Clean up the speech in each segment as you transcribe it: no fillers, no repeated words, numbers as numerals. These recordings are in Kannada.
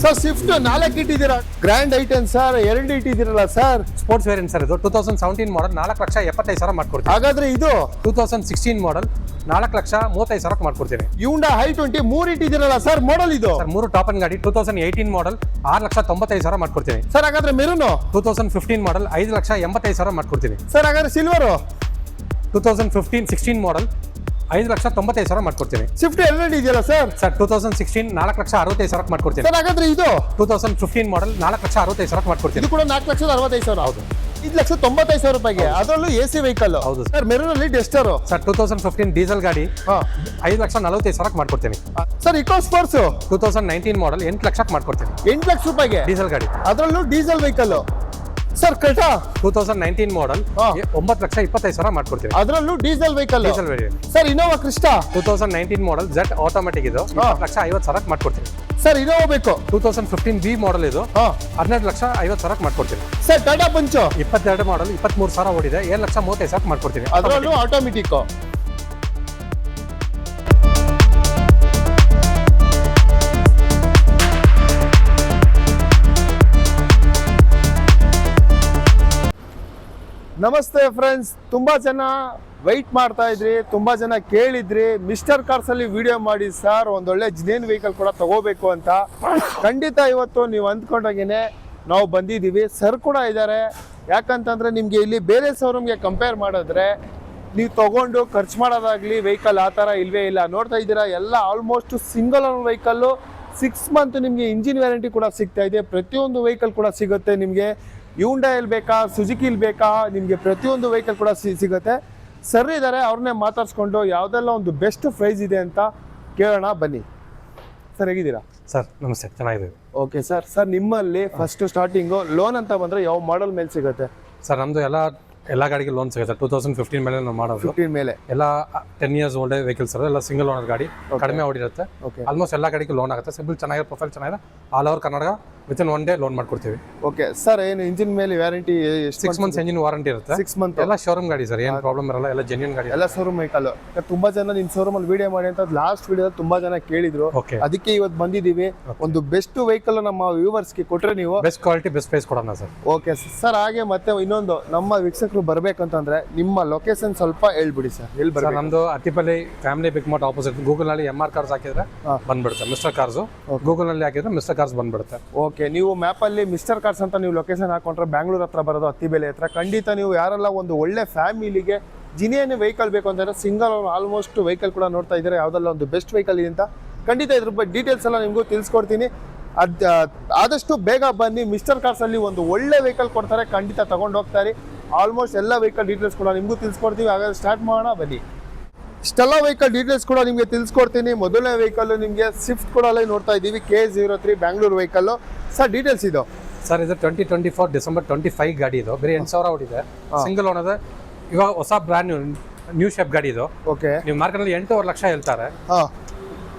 ಸರ್ ಸ್ವಿಫ್ಟ್ 4 ಇಟ್ಟಿದ್ದೀರಾ, ಗ್ರ್ಯಾಂಡ್ ಐಟಮ್ ಸರ್, 2 ಇಟ್ಟಿದ್ದೀರಲ್ಲ ಸರ್. ಸ್ಪೋರ್ಟ್ಸ್ ವೇರಿಯಂಟ್ ಸರ್ ಇದು 2017 ಮಾಡಲ್ 4,75,000 ಮಾಡ್ಕೊಡ್ತೀನಿ. ಹಾಗಾದ್ರೆ ಇದು 2016 ಮಾಡಲ್ 4,35,000 ಮಾಡ್ಕೊಡ್ತೀನಿ. Hyundai i20 3 ಇಟ್ಟಿದ್ದೀರಲ್ಲ ಸರ್, ಮಾಡಲ್ ಇದು ಸರ್ 3 ಟಾಪ್ ಅಂಡ್ ಗಾಡಿ 2018 ಮಾಡಲ್ 6,95,000 ಮಾಡ್ಕೊಡ್ತೀನಿ. ಸರ್. ಹಾಗಾದ್ರೆ ಮೆರೂನ್ 2015 ಮಾಡಲ್ 5,85,000 ಮಾಡ್ಕೊಡ್ತೀನಿ. ಸರ್. ಹಾಗಾದ್ರೆ ಸಿಲ್ವರ್ 2015-16 ಮಾಡಲ್ 5,95,000 ಮಾಡ್ಕೊಡ್ತೀನಿ. ಸ್ವಿಫ್ಟ್ 2 ಇದೆಯಲ್ಲ ಸರ್. ಸರ್ 2016 4,65,000 ಮಾಡ್ಕೊಡ್ತೀನಿ. ಸರ್. ಹಾಗಾದ್ರೆ ಇದು 2015 ಮಾಡಲ್ 4,65,000 ಮಾಡ್ಕೊಡ್ತೀನಿ. ಇದು ಕೂಡ 4,65,000. ಹೌದು. 5,95,000 ರೂಪಾಯಿಗೆ, ಅದರಲ್ಲೂ AC ವೆಹಿಕಲ್. ಹೌದು ಸರ್. ಮೆರೂನ್ ಅಲ್ಲಿ ಡೆಸ್ಟರ್ ಸರ್ 2015 ಡೀಸೆಲ್ ಗಾಡಿ 5,45,000 ಮಾಡ್ಕೊಡ್ತೀನಿ. ಸರ್. ಇಕೋ ಸ್ಪೋರ್ಟ್ಸ್ 2019 ಮಾಡಲ್ 8 ಲಕ್ಷಕ್ಕೆ ಮಾಡ್ಕೊಡ್ತೀನಿ. 8 ಲಕ್ಷ ರೂಪಾಯಿಗೆ ಡೀಸೆಲ್ ಗಾಡಿ, ಅದರಲ್ಲೂ ಡೀಸೆಲ್ ವೆಹಿಕಲ್. ಸರ್. ಕ್ರೆಟಾ 2019 ಮಾಡಲ್ 9,25,000 ಮಾಡ್ಕೊಡ್ತೀನಿ. ಅದರಲ್ಲೂ diesel vehicle. Diesel variant. Sir. Innova Crysta 2019 ಮಾಡಲ್ Z ಆಟೋಮೆಟಿಕ್ ಇದು 20,50,000 ಮಾಡ್ಕೊಡ್ತೀನಿ. ಸರ್. ಇನೋವಾ ಬೇಕು 2015 B ಮಾಡಲ್ ಇದು 12,50,000 ಮಾಡ್ಕೊಡ್ತೀನಿ. ಸರ್. ಟಾಟಾ ಪಂಚ್ 22 ಮಾಡಲ್ 23,000 ಓಡಿದೆ 7,35,000 ಮಾಡ್ಕೊಡ್ತೀನಿ. ಅದರಲ್ಲೂ ಆಟೋಮೆಟಿಕ್. ನಮಸ್ತೆ ಫ್ರೆಂಡ್ಸ್, ತುಂಬಾ ಜನ ವೈಟ್ ಮಾಡ್ತಾ ಇದ್ರಿ, ತುಂಬಾ ಜನ ಕೇಳಿದ್ರಿ ಮಿಸ್ಟರ್ ಕಾರ್ಸ್ ಅಲ್ಲಿ ವಿಡಿಯೋ ಮಾಡಿ ಸರ್, ಒಂದೊಳ್ಳೆ ಜಿನೇನ್ ವೆಹಿಕಲ್ ಕೂಡ ತಗೋಬೇಕು ಅಂತ. ಖಂಡಿತ ಇವತ್ತು ನೀವು ಅಂದ್ಕೊಂಡಾಗೇನೆ ನಾವು ಬಂದಿದ್ದೀವಿ. ಸರ್ ಕೂಡ ಇದ್ದಾರೆ. ಯಾಕಂತಂದ್ರೆ ನಿಮ್ಗೆ ಇಲ್ಲಿ ಬೇರೆ ಶೋರೂಮ್ಗೆ ಕಂಪೇರ್ ಮಾಡಿದ್ರೆ ನೀವು ತಗೊಂಡು ಖರ್ಚು ಮಾಡೋದಾಗ್ಲಿ ವೆಹಿಕಲ್ ಆ ಥರ ಇಲ್ವೇ ಇಲ್ಲ. ನೋಡ್ತಾ ಇದ್ದೀರಾ ಎಲ್ಲ almost single own vehicle. 6 month ನಿಮಗೆ ಇಂಜಿನ್ ವ್ಯಾರಂಟಿ ಕೂಡ ಸಿಗ್ತಾ ಇದೆ. ಪ್ರತಿಯೊಂದು ವೆಹಿಕಲ್ ಕೂಡ ಸಿಗುತ್ತೆ ನಿಮಗೆ. Hyundai ಬೇಕಾ, ಸುಜುಕಿಲ್ ಬೇಕಾ, ನಿಮಗೆ ಪ್ರತಿಯೊಂದು ವೆಹಿಕಲ್ ಕೂಡ ಸಿಗುತ್ತೆ. ಸರ್ ಇದ್ದಾರೆ, ಅವ್ರನ್ನೇ ಮಾತಾಡ್ಸ್ಕೊಂಡು ಯಾವುದೆಲ್ಲ ಒಂದು ಬೆಸ್ಟ್ ಪ್ರೈಸ್ ಇದೆ ಅಂತ ಕೇಳೋಣ ಬನ್ನಿ. ಸರ್ ಹೇಗಿದ್ದೀರಾ? ಸರ್ ನಮಸ್ತೆ, ಚೆನ್ನಾಗಿದೆ. Okay sir. ಸರ್ ನಿಮ್ಮಲ್ಲಿ ಫಸ್ಟ್ ಸ್ಟಾರ್ಟಿಂಗು ಲೋನ್ ಅಂತ ಬಂದರೆ ಯಾವ ಮಾಡಲ್ ಮೇಲೆ ಸಿಗುತ್ತೆ? ಸರ್ ನಮ್ಮದು ಎಲ್ಲ ಗಾಡಿಗೆ ಲೋನ್ ಸಿಗುತ್ತೆ. 2015 ಮೇಲೆ ನಾವು ಮಾಡೋದು. 15 ಮೇಲೆ ಎಲ್ಲ 10 ಇಯರ್ಸ್ ಓಲ್ಡ್ ವೆಹಿಕಲ್ಸ್ ಎಲ್ಲ ಸಿಂಗಲ್ ಓನರ್ ಗಾಡಿ, ಕಡಿಮೆ ಓಡಿರುತ್ತೆ. ಆಲ್ಮೋಸ್ಟ್ ಎಲ್ಲ ಗಾಡಿಗೆ ಲೋನ್ ಆಗುತ್ತೆ. ಸಿಬಿಲ್ ಚೆನ್ನಾಗಿದೆ, ಪ್ರೊಫೈಲ್ ಚೆನ್ನಾಗಿದೆ. All over Karnataka within 1 day loan ಮಾಡ್ಕೊಡ್ತೀವಿ. Okay sir. ಏನು ಇಂಜಿನ್ ಮೇಲೆ ವ್ಯಾರಂಟಿ? 6 ಮಂತ್ಸ್ ಇಂಜಿನ್ ವಾರಂಟಿ ಇರುತ್ತೆ. 6 ಮಂತ್ ಎಲ್ಲ ಶೋರೂಮ್ ಗಾಡಿ ಸರ್, ಏನು ಪ್ರಾಬ್ಲಮ್ ಇರಲ್ಲ. ಎಲ್ಲ ಜೆನ್ಯೂನ್ ಗಾಡಿ, ಎಲ್ಲ ಶೋರೂಮ್ ವೆಹಿಕಲ್. ತುಂಬಾ ಜನ ನಿಮ್ಮ ಶೋರೂಮ್ ಅಲ್ಲಿ ವಿಡಿಯೋ ಮಾಡಿ ಅಂತ ಲಾಸ್ಟ್ ವಿಡಿಯೋದಲ್ಲಿ ತುಂಬಾ ಜನ ಕೇಳಿದ್ರು. ಅದಕ್ಕೆ ಇವತ್ತು ಬಂದಿದ್ದೀವಿ. ಒಂದು ಬೆಸ್ಟ್ ವೆಹಿಕಲ್ ನಮ್ಮ ವ್ಯೂವರ್ಸ್ಗೆ ಕೊಟ್ರೆ ನೀವು ಬೆಸ್ಟ್ ಕ್ವಾಲಿಟಿ ಬೆಸ್ಟ್ ಪ್ರೈಸ್ ಕೊಡೋಣ ಸರ್. Okay sir. ಹಾಗೆ ಮತ್ತೆ ಇನ್ನೊಂದು, ನಮ್ಮ ವೀಕ್ಷಕರು ಬರ್ಬೇಕಂತಂದ್ರೆ ನಿಮ್ಮ ಲೊಕೇಶನ್ ಸ್ವಲ್ಪ ಹೇಳ್ಬಿಡಿ ಸರ್. ಎಲ್ಲಿ ಬರ್ಬೇಕು? ನಮ್ದು Attipalli family Big Mart opposite. Google ನಲ್ಲಿ MR ಕಾರ್ಸ್ ಹಾಕಿದ್ರೆ ಬಂದ್ಬಿಡುತ್ತೆ. ಮಿಸ್ಟರ್ ಕಾರ್ಸ್ ಗೂಗಲ್ ನಲ್ಲಿ ಹಾಕಿದ್ರೆ ಮಿಸ್ಟರ್ ಕಾರ್ಸ್ ಬಂದ್ಬಿಡುತ್ತೆ. ಓಕೆ. ನೀವು ಮ್ಯಾಪ್ ಅಲ್ಲಿ ಮಿಸ್ಟರ್ ಕಾರ್ಸ್ ಅಂತ ನೀವು ಲೊಕೇಶನ್ ಹಾಕೊಂಡ್ರೆ ಬ್ಯಾಂಗ್ಳೂರ್ ಹತ್ರ ಬರೋದು, ಅತ್ತಿಬೆಲೆ ಹತ್ರ. ಖಂಡಿತ ನೀವು ಯಾರೆಲ್ಲ ಒಂದು ಒಳ್ಳೆ ಫ್ಯಾಮಿಲಿಗೆ ಜಿನಿಯನ್ ವೆಹಿಕಲ್ ಬೇಕು ಅಂತಂದ್ರೆ ಸಿಂಗಲ್ ಆಲ್ಮೋಸ್ಟ್ ವೆಹಿಕಲ್ ಕೂಡ ನೋಡ್ತಾ ಇದ್ದಾರೆ, ಯಾವುದೆಲ್ಲ ಒಂದು ಬೆಸ್ಟ್ ವೆಹಿಕಲ್ ಇದೆ ಅಂತ. ಖಂಡಿತ ಇದ್ರ ಬಗ್ಗೆ ಡೀಟೇಲ್ಸ್ ಎಲ್ಲ ನಿಮಗೂ ತಿಳಿಸ್ಕೊಡ್ತೀನಿ. ಆದಷ್ಟು ಬೇಗ ಬನ್ನಿ. ಮಿಸ್ಟರ್ ಕಾರ್ಸ್ ಅಲ್ಲಿ ಒಂದು ಒಳ್ಳೆ ವೆಹಿಕಲ್ ಕೊಡ್ತಾರೆ, ಖಂಡಿತ ತಗೊಂಡು ಹೋಗ್ತಾರೆ. ಆಲ್ಮೋಸ್ಟ್ ಎಲ್ಲ ವೆಹಿಕಲ್ ಡೀಟೇಲ್ಸ್ ಕೂಡ ನಿಮಗೂ ತಿಳಿಸ್ಕೊಡ್ತೀವಿ. ಹಾಗಾದ್ರೆ ಸ್ಟಾರ್ಟ್ ಮಾಡೋಣ ಬನ್ನಿ. ಇಷ್ಟೆಲ್ಲ ವೆಹಿಕಲ್ ಡೀಟೇಲ್ಸ್ ಕೂಡ ನಿಮಗೆ ತಿಳಿಸ್ಕೊಡ್ತೀನಿ. ಮೊದಲನೇ ವೆಹಿಕಲ್ ನಿಮಗೆ ಸ್ವಿಫ್ಟ್ ಕೂಡ ನೋಡ್ತಾ ಇದ್ದೀವಿ, K03 Bangalore vehicle. Sir details ಇದು? ಸರ್ ಇದು 2024 ಡಿಸೆಂಬರ್ 25 ಗಾಡಿ ಇದು. ಬರೀ 8,000 ಓಡಿದೆ, ಸಿಂಗಲ್ ಓನರ್. ಇವಾಗ ಹೊಸ ಬ್ರ್ಯಾಂಡ್ ನ್ಯೂ ಶೇಪ್ ಗಾಡಿ ಇದು. ಓಕೆ. ನೀವು ಮಾರ್ಕೆಟಲ್ಲಿ 8.5 ಲಕ್ಷ ಹೇಳ್ತಾರೆ.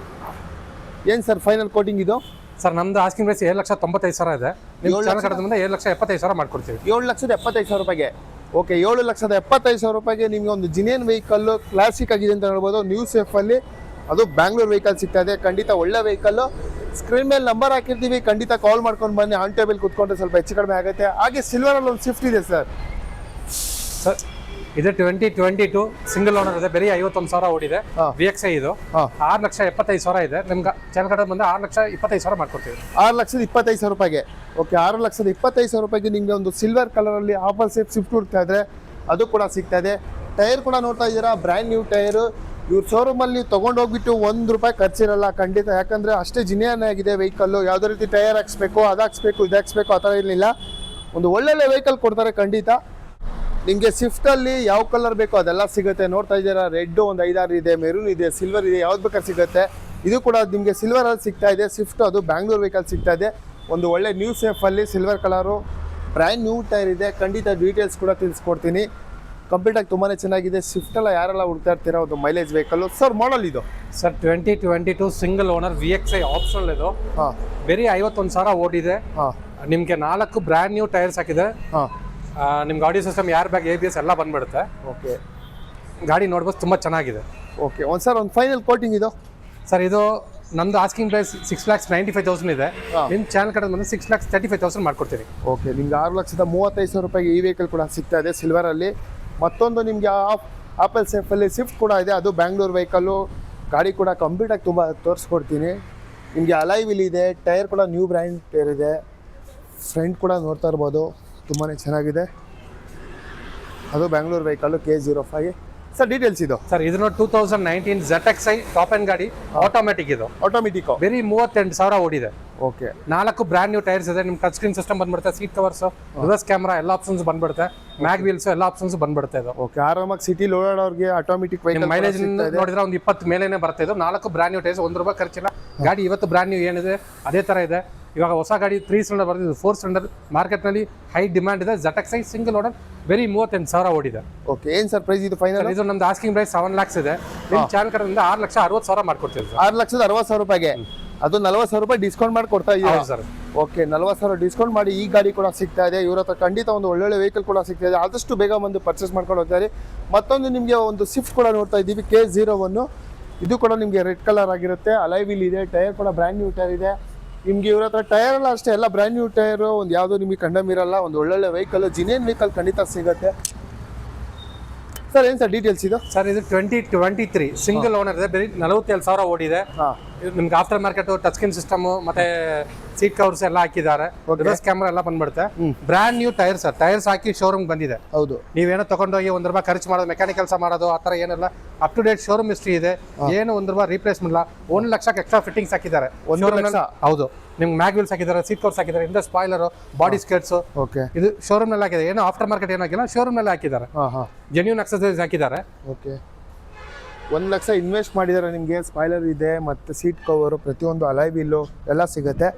ಏನು ಸರ್ ಫೈನಲ್ ಕೋಟಿಂಗ್ ಇದು? ಸರ್ ನಮ್ದು ಆಸ್ಕಿಂಗ್ ಪ್ರೈಸ್ 7,95,000 ಇದೆ. ನಿಮ್ಮ ಚಾನಲ್ ಕಡೆ ಬಂದ್ರೆ 7,75,000 ಮಾಡ್ಕೊಡ್ತೀವಿ. 7,75,000 ರೂಪಾಯಿಗೆ. ಓಕೆ. 7,75,000 ರೂಪಾಯಿಗೆ ನಿಮಗೆ ಒಂದು ಜಿನಿಯನ್ ವೆಹಿಕಲ್ ಕ್ಲಾಸಿಕ್ ಆಗಿದೆ ಅಂತ ಹೇಳ್ಬೋದು. ನ್ಯೂ ಸೇಫ್ ಅಲ್ಲಿ ಅದು ಬ್ಯಾಂಗ್ಳೂರ್ ವೆಹಿಕಲ್ ಸಿಗ್ತಾ ಇದೆ. ಖಂಡಿತ ಒಳ್ಳೆ ವೆಹಿಕಲ್. ಸ್ಕ್ರೀನ್ ಮೇಲೆ ನಂಬರ್ ಹಾಕಿರ್ತೀವಿ, ಖಂಡಿತ ಕಾಲ್ ಮಾಡ್ಕೊಂಡು ಬನ್ನಿ. ಆನ್ ಟೇಬಲ್ ಕುತ್ಕೊಂಡ್ರೆ ಸ್ವಲ್ಪ ಹೆಚ್ಚು ಕಡಿಮೆ ಆಗುತ್ತೆ. ಹಾಗೆ ಸಿಲ್ವರ್ ಅಲ್ಲಿ ಒಂದು ಸ್ವಿಫ್ಟ್ ಇದೆ ಸರ್. ಸರ್ ಇದು 2022 ಸಿಂಗಲ್ ಓನರ್ ಇದೆ, ಬರೀ 51,000 ಓಡಿದೆ. VXI ಇದು 6,75,000 ಇದೆ. ನಿಮ್ಗೆ ಚಾನಲ್ ಕಡೆ ಬಂದ್ರೆ 6,25,000 ಮಾಡ್ಕೊಡ್ತೀವಿ. 6,25,000 ರೂಪಾಯಿಗೆ. ಓಕೆ. 6,25,000 ರೂಪಾಯಿಗೆ ನಿಮಗೆ ಒಂದು ಸಿಲ್ವರ್ ಕಲರ್ ಅಲ್ಲಿ ಆಪಲ್ ಸೇಫ್ ಸ್ವಿಫ್ಟ್ ಹುಡ್ತಾ ಇದ್ರೆ ಅದು ಕೂಡ ಸಿಗ್ತಾ ಇದೆ. ಟೈರ್ ಕೂಡ ನೋಡ್ತಾ ಇದ್ದೀರಾ, ಬ್ರ್ಯಾಂಡ್ ನ್ಯೂ ಟೈರ್. ಇವ್ರ ಶೋರೂಮ್ ಅಲ್ಲಿ ತಗೊಂಡು ಹೋಗ್ಬಿಟ್ಟು ₹1 ಖರ್ಚಿರಲ್ಲ ಖಂಡಿತ. ಯಾಕಂದ್ರೆ ಅಷ್ಟೇ ಜಿನಿಯನ್ ಆಗಿದೆ ವೆಹಿಕಲ್. ಯಾವುದೇ ರೀತಿ ಟೈರ್ ಹಾಕ್ಸ್ಬೇಕು, ಅದು ಹಾಕ್ಸ್ಬೇಕು, ಇದು ಹಾಕ್ಸ್ಬೇಕು ಆ ಥರ ಇರಲಿಲ್ಲ. ಒಂದು ಒಳ್ಳೊಳ್ಳೆ ವೆಹಿಕಲ್ ಕೊಡ್ತಾರೆ ಖಂಡಿತ. ನಿಮಗೆ ಸ್ವಿಫ್ಟಲ್ಲಿ ಯಾವ ಕಲರ್ ಬೇಕೋ ಅದೆಲ್ಲ ಸಿಗುತ್ತೆ. ನೋಡ್ತಾ ಇದ್ದೀರಾ, ರೆಡ್ ಒಂದು 5-6 ಇದೆ, ಮೆರೂನ್ ಇದೆ, ಸಿಲ್ವರ್ ಇದೆ, ಯಾವ್ದು ಬೇಕಾದ್ರೆ ಸಿಗುತ್ತೆ. ಇದು ಕೂಡ ನಿಮಗೆ ಸಿಲ್ವರಲ್ಲಿ ಸಿಗ್ತಾ ಇದೆ. ಸ್ವಿಫ್ಟ್ ಅದು ಬ್ಯಾಂಗ್ಳೂರ್ ವೆಹಿಕಲ್ ಸಿಗ್ತಾ ಇದೆ. ಒಂದು ಒಳ್ಳೆ ನ್ಯೂ ಸೇಫಲ್ಲಿ silver colour, brand new tyre ಇದೆ. ಖಂಡಿತ ಡೀಟೇಲ್ಸ್ ಕೂಡ ತಿಳಿಸ್ಕೊಡ್ತೀನಿ. ಕಂಪ್ಲೀಟಾಗಿ ತುಂಬಾ ಚೆನ್ನಾಗಿದೆ. ಸ್ವಿಫ್ಟೆಲ್ಲ ಯಾರೆಲ್ಲ ಹುಡ್ತಾ ಇರ್ತೀರಾ ಒಂದು ಮೈಲೇಜ್ ವೆಹಿಕಲ್. ಸರ್ ಮಾಡಲ್ ಇದು? Sir 2022 single owner VXI optional ಇದು. ಬರೀ 51,000 ಓಡಿದೆ. ನಿಮಗೆ 4 ಬ್ರ್ಯಾಂಡ್ ನ್ಯೂ ಟೈರ್ಸ್ ಹಾಕಿದೆ. ನಿಮ್ಗೆ audio system, air bag, ABS ಎಲ್ಲ ಬಂದ್ಬಿಡುತ್ತೆ. ಓಕೆ. ಗಾಡಿ ನೋಡ್ಬೋದು, ತುಂಬ ಚೆನ್ನಾಗಿದೆ. ಓಕೆ. ಒಂದು ಫೈನಲ್ ಕೋಟಿಂಗ್ ಇದು? ಸರ್ ಇದು ನಮ್ದು ಆಸ್ಕಿಂಗ್ ಪ್ರೈಸ್ 6,95,000 ಇದೆ. ನಿಮ್ಮ ಚಾನಲ್ ಕಡೆ ಬಂದು 6,35,000 ಮಾಡ್ಕೊಡ್ತೀನಿ. ಓಕೆ, ನಿಮ್ಗೆ 6,35,000 ರೂಪಾಯಿಗೆ ಈ ವೆಹಿಕಲ್ ಕೂಡ ಸಿಗ್ತಾ ಇದೆ ಸಿಲ್ವರಲ್ಲಿ. ಮತ್ತೊಂದು ನಿಮಗೆ ಆಪಲ್ ಸೇಫಲ್ಲಿ ಸ್ವಿಫ್ಟ್ ಕೂಡ ಇದೆ, ಅದು ಬ್ಯಾಂಗ್ಳೂರ್ ವೆಹಿಕಲ್ಲು. ಗಾಡಿ ಕೂಡ ಕಂಪ್ಲೀಟಾಗಿ ತುಂಬ ತೋರಿಸ್ಕೊಡ್ತೀನಿ. ನಿಮಗೆ ಅಲಾಯ್ ವೀಲ್ ಇದೆ, ಟೈರ್ ಕೂಡ ನ್ಯೂ ಬ್ರ್ಯಾಂಡ್ ಟೈರ್ ಇದೆ. ಫ್ರಂಟ್ ಕೂಡ ನೋಡ್ತಾ ಇರ್ಬೋದು, ತುಂಬಾ ಚೆನ್ನಾಗಿದೆ. ಅದು Bangalore vehicle K05. Sir details ಇದು ಸರ್ ಇದನ್ನು 2019 ZXi ಟಾಪ್ ಎಂಡ್ ಗಾಡಿ, ಆಟೋಮೆಟಿಕ್ ಇದು. ಆಟೋಮೆಟಿಕ್ ಬರೀ 38,000 ಓಡಿದೆ. ಓಕೆ, 4 ಬ್ರ್ಯಾಂಡ್ ನ್ಯೂ ಟೈರ್ಸ್ ಇದೆ. ನಿಮ್ ಟಚ್ ಸ್ಕ್ರೀನ್ ಸಿಸ್ಟಮ್ ಬಂದ್ಬಿಡುತ್ತೆ, ಸೀಟ್ ಕವರ್ಸ್, ರಿವರ್ಸ್ ಕ್ಯಾಮ್ರಾ ಎಲ್ಲ ಆಪ್ಷನ್ಸ್ ಬಂದ್ಬಿಡುತ್ತೆ, ಮ್ಯಾಗ್ ವೀಲ್ಸ್ ಎಲ್ಲ ಆಪ್ಷನ್ಸ್ ಬಂದ್ಬಿಡುತ್ತೆ ಇದು. ಓಕೆ, ಆರಾಮಾಗಿ ಸಿಟಿ ಓಡಾಡೋರಿಗೆ ಆಟೋಮೆಟಿಕ್ ವೆಹಿಕಲ್ ಮೈಲೇಜ್ ನೋಡಿದ್ರೆ ಒಂದು 20 ಮೇಲೇನೆ ಬರುತ್ತೆ ಇದು. 4 ಬ್ರ್ಯಾಂಡ್ ನ್ಯೂ ಟೈರ್ಸ್, ₹1 ಖರ್ಚಿಲ್ಲ. ಗಾಡಿ ಇವತ್ತು ಬ್ರ್ಯಾಂಡ್ ನ್ಯೂ ಏನಿದೆ ಅದೇ ತರ ಇದೆ. ಇವಾಗ ಹೊಸ ಗಾಡಿ 3 ಸಿಲಿಂಡರ್ ಬರ್ತಿದ್ದು, 4 ಸಿಲಿಂಡರ್ ಮಾರ್ಕೆಟ್ನಲ್ಲಿ ಹೈ ಡಿಮ್ಯಾಂಡ್ ಇದೆ. ZXi ಸಿಂಗಲ್ ಓನರ್, ಬರೀ 38,000 ಓಡಿದೆ. ಓಕೆ, ಏನು ಸರ್ ಪ್ರೈಸ್ ಇದು ಫೈನಲ್? ಇದು ನಮ್ದು ಆಸ್ಕಿಂಗ್ ಪ್ರೈಸ್ 7 lakhs ಇದೆ. ನಿಮ್ಮ ಚಾನಲ್ ಕಡೆಯಿಂದ 6,60,000 ಮಾಡ್ಕೊಡ್ತೀವಿ ಸರ್. 6,60,000 ರೂಪಾಯಿಗೆ. ಅದು 40,000 ರೂಪಾಯಿ ಡಿಸ್ಕೌಂಟ್ ಮಾಡಿ ಕೊಡ್ತಾ ಇದ್ದೀವಿ ಸರ್. ಓಕೆ, 40,000 ಡಿಸ್ಕೌಂಟ್ ಮಾಡಿ ಈ ಗಾಡಿ ಕೂಡ ಸಿಗ್ತಾ ಇದೆ. ಇವ್ರ ಹತ್ರ ಖಂಡಿತ ಒಂದು ಒಳ್ಳೊಳ್ಳೆ ವೆಹಿಕಲ್ ಕೂಡ ಸಿಗ್ತಾ ಇದೆ. ಆದಷ್ಟು ಬೇಗ ಬಂದು ಪರ್ಚೇಸ್ ಮಾಡ್ಕೊಂಡು ಹೋಗ್ತಾರೆ. ಮತ್ತೊಂದು ನಿಮಗೆ ಒಂದು ಸ್ವಿಫ್ಟ್ ಕೂಡ ನೋಡ್ತಾ ಇದ್ದೀವಿ, K01. ಇದು ಕೂಡ ನಿಮಗೆ ರೆಡ್ ಕಲರ್ ಆಗಿರುತ್ತೆ. ಅಲಾಯ್ ವೀಲ್ ಇದೆ, ಟೈರ್ ಕೂಡ ಬ್ರ್ಯಾಂಡ್ ನ್ಯೂ ಟೈರ್ ಇದೆ. ನಿಮ್ಗೆ ಇವ್ರ ಹತ್ರ ಟೈರ್ ಎಲ್ಲ ಅಷ್ಟೇ ಎಲ್ಲ ಬ್ರ್ಯಾಂಡ್ ನ್ಯೂ ಟೈರ್, ಒಂದು ಯಾವುದೋ ನಿಮಗೆ ಕಂಡಮ್ ಇರಲ್ಲ. ಒಂದು ಒಳ್ಳೊಳ್ಳೆ ವೆಹಿಕಲ್, ಜಿನೇನ್ ವೆಹಿಕಲ್ ಖಂಡಿತ ಸಿಗುತ್ತೆ. ಸರ್ ಏನು ಸರ್ ಡೀಟೇಲ್ಸ್ ಇದು? ಸರ್ ಇದು 2023 ಸಿಂಗಲ್ ಓನರ್ ಇದೆ, ಬರೀ 47,000 ಓಡಿದೆ. ಇದು ನಿಮ್ಗೆ after market touch screen system ಮತ್ತೆ ಸೀಟ್ ಕವರ್ಸ್ ಎಲ್ಲ ಹಾಕಿದ್ದಾರೆ, ರಿವರ್ಸ್ ಕ್ಯಾಮ್ರಾ ಎಲ್ಲ ಬಂದ್ಬಿಡುತ್ತೆ. ಬ್ರ್ಯಾಂಡ್ ನ್ಯೂ ಟೈರ್ಸ್, ಟೈರ್ಸ್ ಹಾಕಿ ಶೋರೂಮ್ ಬಂದಿದೆ. ಹೌದು, ನೀವೇನೋ ತಗೊಂಡೋಗಿ ₹1 ಖರ್ಚು ಮಾಡೋದು, ಮೆಕ್ಯಾನಿಕ್ ಕೆಲಸ ಮಾಡೋದು ಆ ಥರ ಏನಿಲ್ಲ. Up to date showroom history ಇದೆ, ಏನು ₹1 ರೀಪ್ಲೇಸ್ಮೆಂಟ್ ಇಲ್ಲ. 1 ಲಕ್ಷಕ್ಕೆ ಎಕ್ಸ್ಟ್ರಾ ಫಿಟ್ಟಿಂಗ್ಸ್ ಹಾಕಿದ್ದಾರೆ. 1 ಲಕ್ಷ? ಹೌದು, ನಿಮ್ಗೆ ಮ್ಯಾಗ್ ವೀಲ್ಸ್ ಹಾಕಿದ್ದಾರೆ, ಸೀಟ್ ಕವರ್ಸ್ ಹಾಕಿದ್ದಾರೆ, ಇಂದ ಸ್ಪಾಯ್ಲರ್, ಬಾಡಿ ಸ್ಕೇಟ್ಸ್. ಓಕೆ, ಇದು ಶೋರೂಮ್ ನಲ್ಲಿ ಹಾಕಿದ್ದಾರೆ, ಏನೋ ಆಫ್ಟರ್ ಮಾರ್ಕೆಟ್ ಏನಾಗಿಲ್ಲ, ಶೋರೂಮ್ ನಲ್ಲಿ ಹಾಕಿದ್ದಾರೆ. ಜೆನ್ಯೂನ್ ಅಕ್ಸೆಸರೀಸ್ ಹಾಕಿದ್ದಾರೆ. ಓಕೆ, 1 ಲಕ್ಷ ಇನ್ವೆಸ್ಟ್ ಮಾಡಿದ್ದಾರೆ. ನಿಮಗೆ ಸ್ಪಾಯ್ಲರ್ ಇದೆ, ಮತ್ತು ಸೀಟ್ ಕವರು, ಪ್ರತಿಯೊಂದು ಅಲಾಯ್ ವೀಲು ಎಲ್ಲ ಸಿಗುತ್ತೆ.